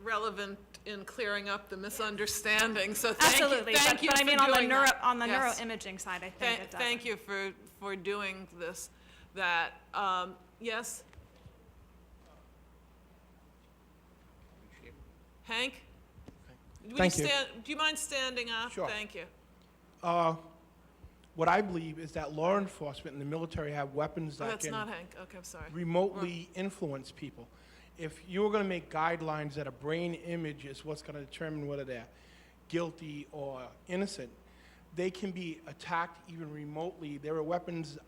relevant in clearing up the misunderstanding, so thank you, Absolutely, thank you but I for mean, on the doing that. on the Yes. neuroimaging side, I think it does. Thank you for doing this, that, yes? Hank? Would Thank you. Do you mind standing up? Sure. Thank you. What I believe is that law enforcement and the military have weapons Oh, that that's can not Hank, okay, I'm sorry. remotely influence people. If you were going to make guidelines that a brain image is what's going to determine whether they're guilty or innocent, they can be attacked even remotely. There are weapons.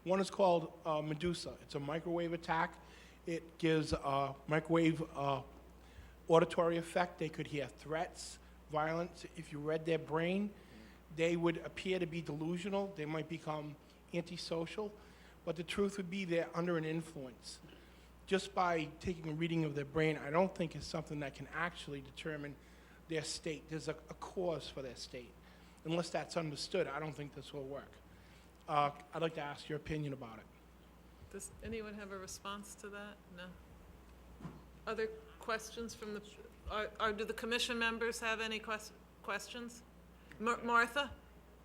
One is called Medusa. It's a microwave attack. It gives a microwave auditory effect. They could hear threats, violence. If you read their brain, they would appear to be delusional. They might become antisocial. But the truth would be they're under an influence. Just by taking a reading of their brain, I don't think is something that can actually determine their state. There's a cause for their state. Unless that's understood, I don't think this will work. I'd like to ask your opinion about it. Does anyone have a response to that? No? Other questions from the, do the commission members have any questions? Martha?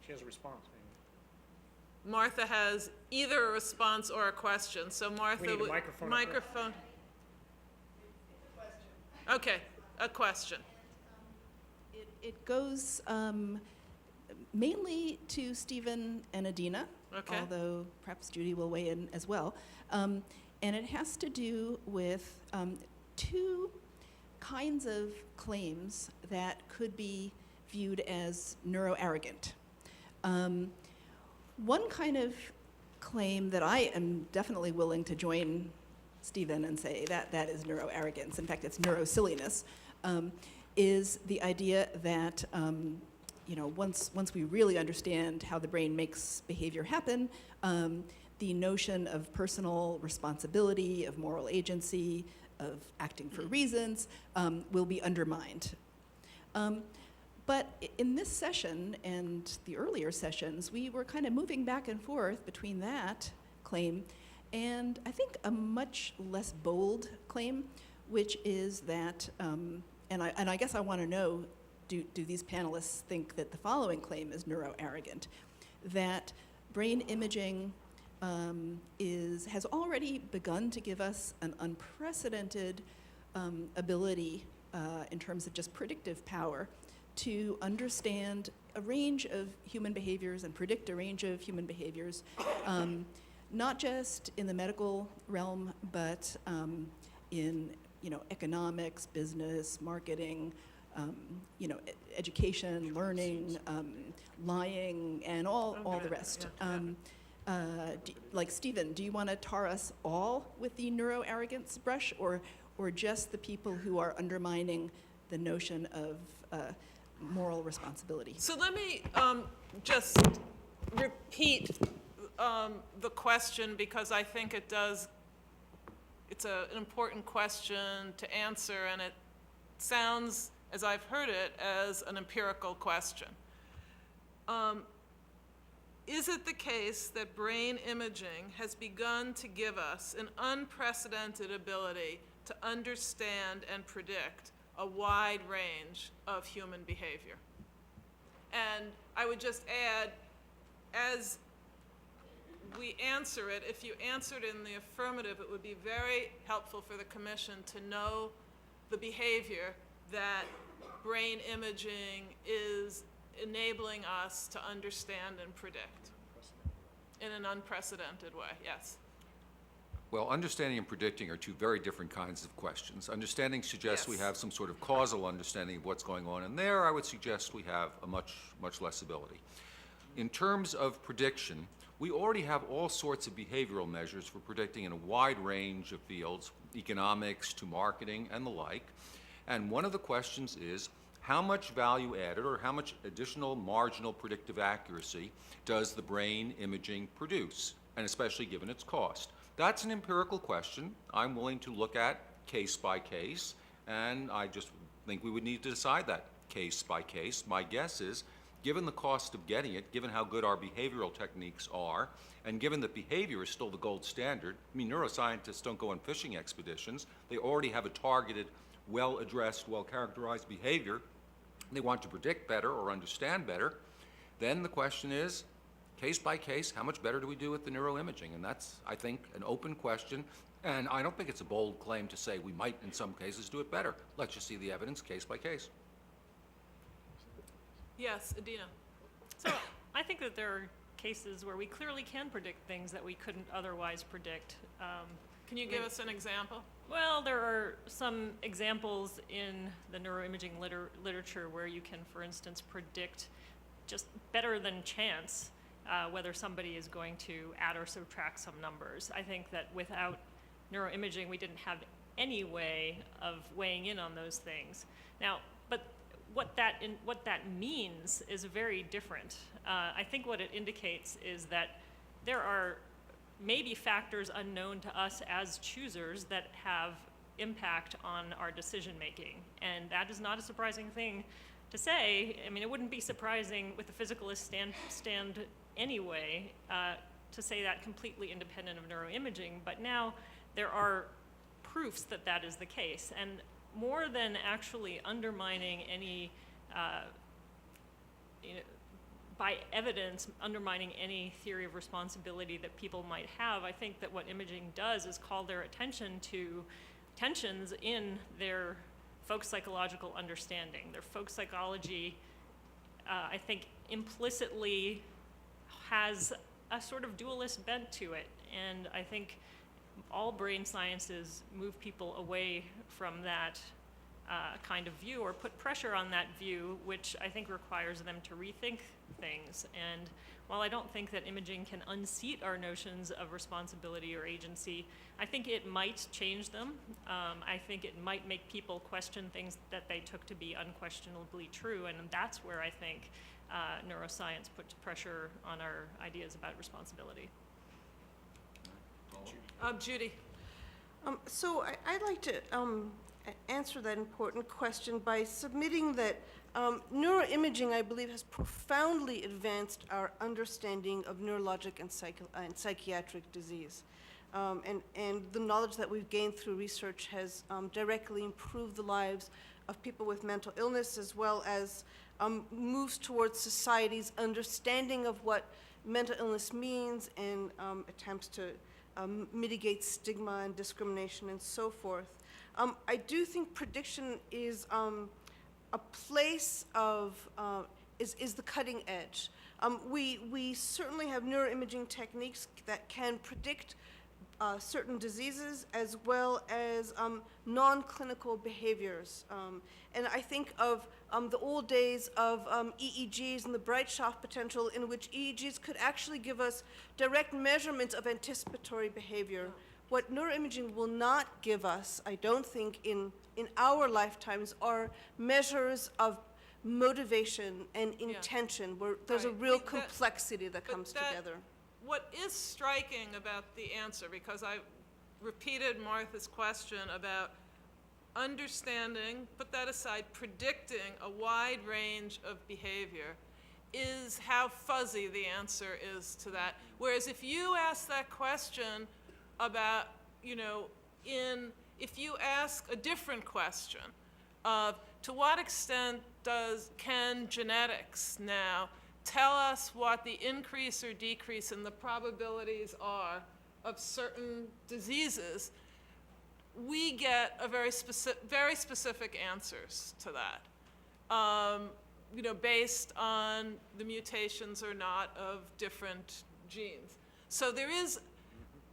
She has a response, maybe. Martha has either a response or a question, so Martha. We need a would- microphone. Microphone. Okay, a question. It goes mainly to Stephen and Adina, Okay. although perhaps Judy will weigh in as well. And it has to do with two kinds of claims that could be viewed as neuroarrogant. One kind of claim that I am definitely willing to join Stephen and say that is neuroarrogance, in fact, it's neurosilliness, is the idea that once we really understand how the brain makes behavior happen, the notion of personal responsibility, of moral agency, of acting for reasons will be undermined. But in this session and the earlier sessions, we were kind of moving back and forth between that claim and I think a much less bold claim, which is that, and I guess I want to know, do these panelists think that the following claim is neuroarrogant? That brain imaging has already begun to give us an unprecedented ability in terms of just predictive power to understand a range of human behaviors and predict a range of human behaviors, not just in the medical realm, but in economics, business, marketing, education, learning, lying, and all the rest. Like Stephen, do you want to tar us all with the neuroarrogance brush, or just the people who are undermining the notion of moral responsibility? So let me just repeat the question, because I think it's an important question to answer, and it sounds, as I've heard it, as an empirical question. Is it the case that brain imaging has begun to give us an unprecedented ability to understand and predict a wide range of human behavior? And I would just add, as we answer it, if you answered in the affirmative, it would be very helpful for the commission to know the behavior that brain imaging is enabling us to understand and predict in an unprecedented way. Yes. Well, understanding and predicting are two very different kinds of questions. Understanding suggests we Yes. have some sort of causal understanding of what's going on, and there I would suggest we have a much less ability. In terms of prediction, we already have all sorts of behavioral measures for predicting in a wide range of fields, economics to marketing and the like. And one of the questions is, how much value added or how much additional marginal predictive accuracy does the brain imaging produce, and especially given its cost? That's an empirical question I'm willing to look at case by case, and I just think we would need to decide that case by case. My guess is, given the cost of getting it, given how good our behavioral techniques are, and given that behavior is still the gold standard, I mean, neuroscientists don't go on fishing expeditions. They already have a targeted, well-addressed, well-characterized behavior. They want to predict better or understand better. Then the question is, case by case, how much better do we do with the neuroimaging? And that's, I think, an open question. And I don't think it's a bold claim to say we might, in some cases, do it better. Let's just see the evidence case by case. Yes, Adina. So I think that there are cases where we clearly can predict things that we couldn't otherwise predict. Can you give us an example? Well, there are some examples in the neuroimaging literature where you can, for instance, predict just better than chance whether somebody is going to add or subtract some numbers. I think that without neuroimaging, we didn't have any way of weighing in on those things. Now, but what that means is very different. I think what it indicates is that there are maybe factors unknown to us as choosers that have impact on our decision making. And that is not a surprising thing to say. I mean, it wouldn't be surprising with the physicalist stand anyway to say that completely independent of neuroimaging, but now there are proofs that that is the case. And more than actually undermining any, by evidence, undermining any theory of responsibility that people might have, I think that what imaging does is call their attention to tensions in their folk psychological understanding. Their folk psychology, I think, implicitly has a sort of dualist bent to it. And I think all brain sciences move people away from that kind of view or put pressure on that view, which I think requires them to rethink things. And while I don't think that imaging can unseat our notions of responsibility or agency, I think it might change them. I think it might make people question things that they took to be unquestionably true, and that's where I think neuroscience puts pressure on our ideas about responsibility. Judy. So I'd like to answer that important question by submitting that neuroimaging, I believe, has profoundly advanced our understanding of neurologic and psychiatric disease. And the knowledge that we've gained through research has directly improved the lives of people with mental illness, as well as moves towards society's understanding of what mental illness means and attempts to mitigate stigma and discrimination and so forth. I do think prediction is a place of, is the cutting edge. We certainly have neuroimaging techniques that can predict certain diseases as well as non-clinical behaviors. And I think of the old days of EEGs and the bright shot potential, in which EEGs could actually give us direct measurements of anticipatory behavior. What neuroimaging will not give us, I don't think, in our lifetimes, are measures of motivation and intention, where there's a Right. real That- complexity that but comes that- together. What is striking about the answer, because I repeated Martha's question about understanding, put that aside, predicting a wide range of behavior, is how fuzzy the answer is to that. Whereas if you ask that question about, if you ask a different question of to what extent can genetics now tell us what the increase or decrease in the probabilities are of certain diseases, we get a very specific answers to that, based on the mutations or not of different genes. So there is,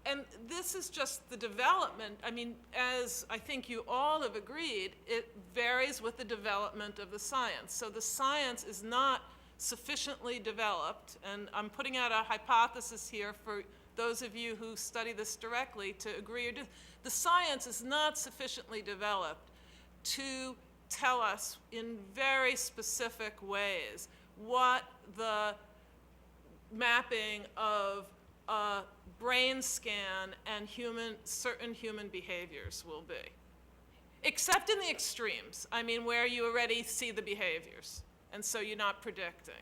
and this is just the development. I mean, as I think you all have agreed, it varies with the development of the science. So the science is not sufficiently developed, and I'm putting out a hypothesis here for those of you who study this directly to agree or the science is not sufficiently developed to tell us in very specific ways what the mapping of a brain scan and certain human behaviors will be. Except in the extremes, I mean, where you already see the behaviors, and so you're not predicting.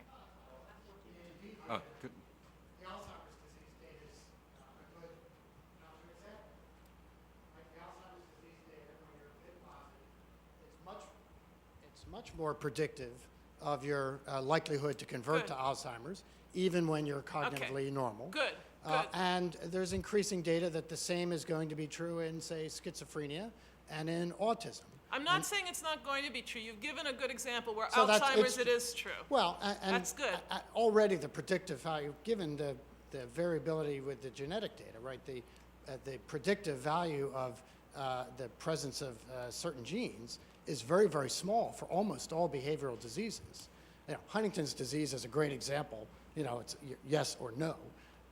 Good. The Alzheimer's disease data is a good counterexample. Like the Alzheimer's disease data, when you're PID positive, it's much more predictive of your likelihood to convert Good. to Alzheimer's, even when you're cognitively normal. Good, good. And there's increasing data that the same is going to be true in, say, schizophrenia and in autism. I'm not saying it's not going to be true. You've given a good example where So that's- Alzheimer's it's- it is true. Well, and That's good. Already the predictive value, given the variability with the genetic data, right? The predictive value of the presence of certain genes is very, very small for almost all behavioral diseases. You know, Huntington's disease is a great example. You know, it's yes or no,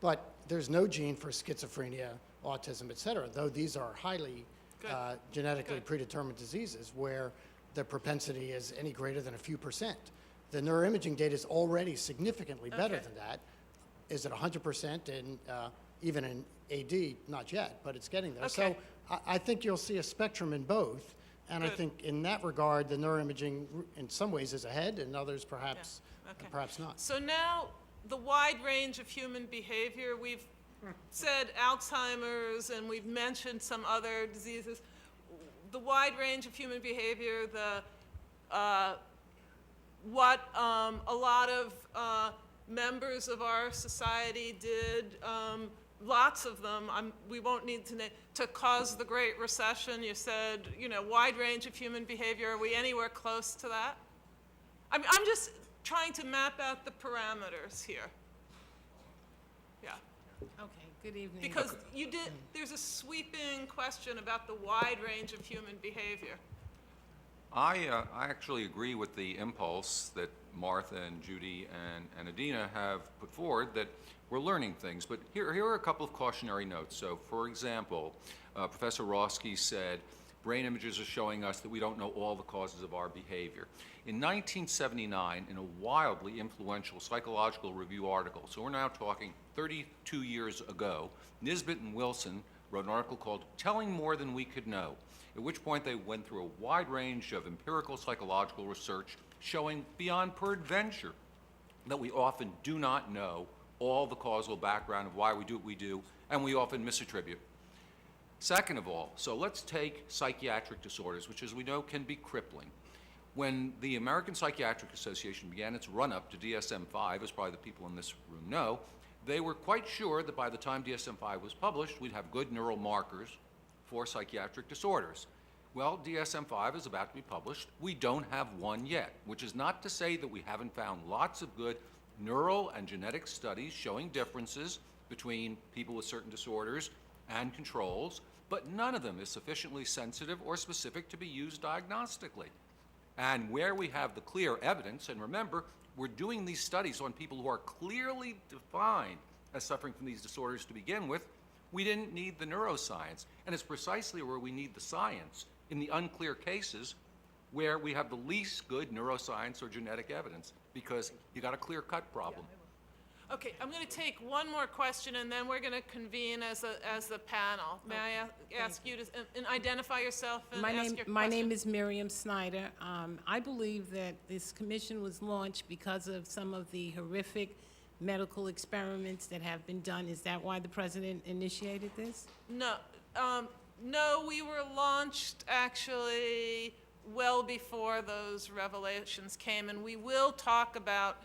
but there's no gene for schizophrenia, autism, et cetera, though these are highly Good. genetically Good. predetermined diseases where the propensity is any greater than a few percent. The neuroimaging data is already significantly better Okay. than that. Is it 100% in, even in AD? Not yet, but it's getting there. Okay. So I think you'll see a spectrum in both, and I Good. think in that regard, the neuroimaging in some ways is ahead, and others perhaps, Okay. perhaps not. So now, the wide range of human behavior, we've said Alzheimer's and we've mentioned some other diseases. The wide range of human behavior, what a lot of members of our society did, lots of them, we won't need to name, to cause the Great Recession. You said, you know, wide range of human behavior. Are we anywhere close to that? I'm just trying to map out the parameters here. Yeah. Okay, good evening. Because there's a sweeping question about the wide range of human behavior. I actually agree with the impulse that Martha and Judy and Adina have put forward, that we're learning things. But here are a couple of cautionary notes. So, for example, Professor Roski said, brain images are showing us that we don't know all the causes of our behavior. In 1979, in a wildly influential psychological review article, so we're now talking 32 years ago, Nisbet and Wilson wrote an article called Telling More Than We Could Know, at which point they went through a wide range of empirical psychological research showing beyond peradventure that we often do not know all the causal background of why we do what we do, and we often misattribute. Second of all, so let's take psychiatric disorders, which as we know can be crippling. When the American Psychiatric Association began its run-up to DSM-5, as probably the people in this room know, they were quite sure that by the time DSM-5 was published, we'd have good neural markers for psychiatric disorders. Well, DSM-5 is about to be published. We don't have one yet, which is not to say that we haven't found lots of good neural and genetic studies showing differences between people with certain disorders and controls, but none of them is sufficiently sensitive or specific to be used diagnostically. And where we have the clear evidence, and remember, we're doing these studies on people who are clearly defined as suffering from these disorders to begin with, we didn't need the neuroscience. And it's precisely where we need the science, in the unclear cases where we have the least good neuroscience or genetic evidence, because you got a clear-cut problem. Okay, I'm going to take one more question, and then we're going to convene as the panel. May I ask you to identify yourself and ask your question? My name is Miriam Snyder. I believe that this commission was launched because of some of the horrific medical experiments that have been done. Is that why the president initiated this? No, no, we were launched actually well before those revelations came, and we will talk about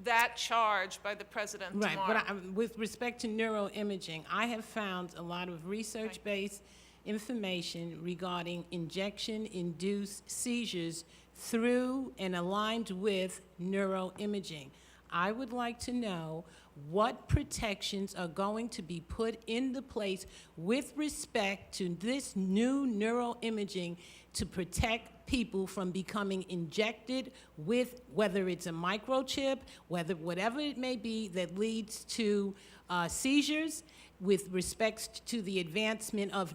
that charge by the president Right, tomorrow. but with respect to neuroimaging, I have found a lot of research-based information regarding injection-induced seizures through and aligned with neuroimaging. I would like to know what protections are going to be put into place with respect to this new neuroimaging to protect people from becoming injected with, whether it's a microchip, whatever it may be, that leads to seizures with respect to the advancement of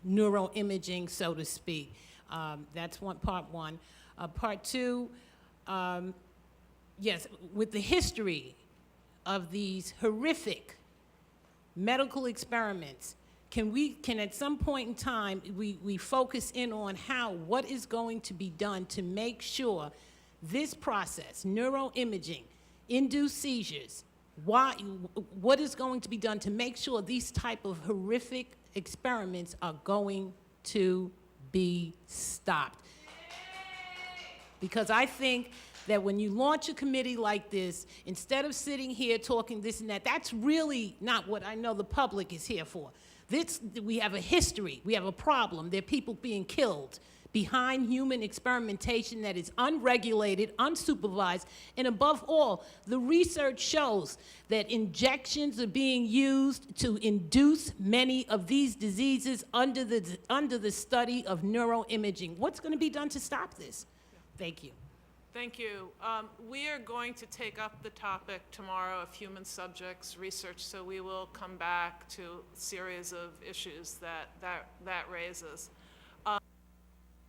neuroimaging, so to speak. That's part one. Part two, yes, with the history of these horrific medical experiments, can at some point in time we focus in on what is going to be done to make sure this process, neuroimaging, induced seizures, what is going to be done to make sure these type of horrific experiments are going to be stopped? Because I think that when you launch a committee like this, instead of sitting here talking this and that, that's really not what I know the public is here for. We have a history, we have a problem. There are people being killed behind human experimentation that is unregulated, unsupervised, and above all, the research shows that injections are being used to induce many of these diseases under the study of neuroimaging. What's going to be done to stop this? Thank you. Thank you. We are going to take up the topic tomorrow of human subjects research, so we will come back to a series of issues that raises.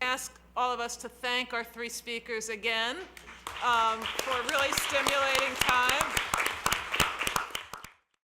Ask all of us to thank our three speakers again for really stimulating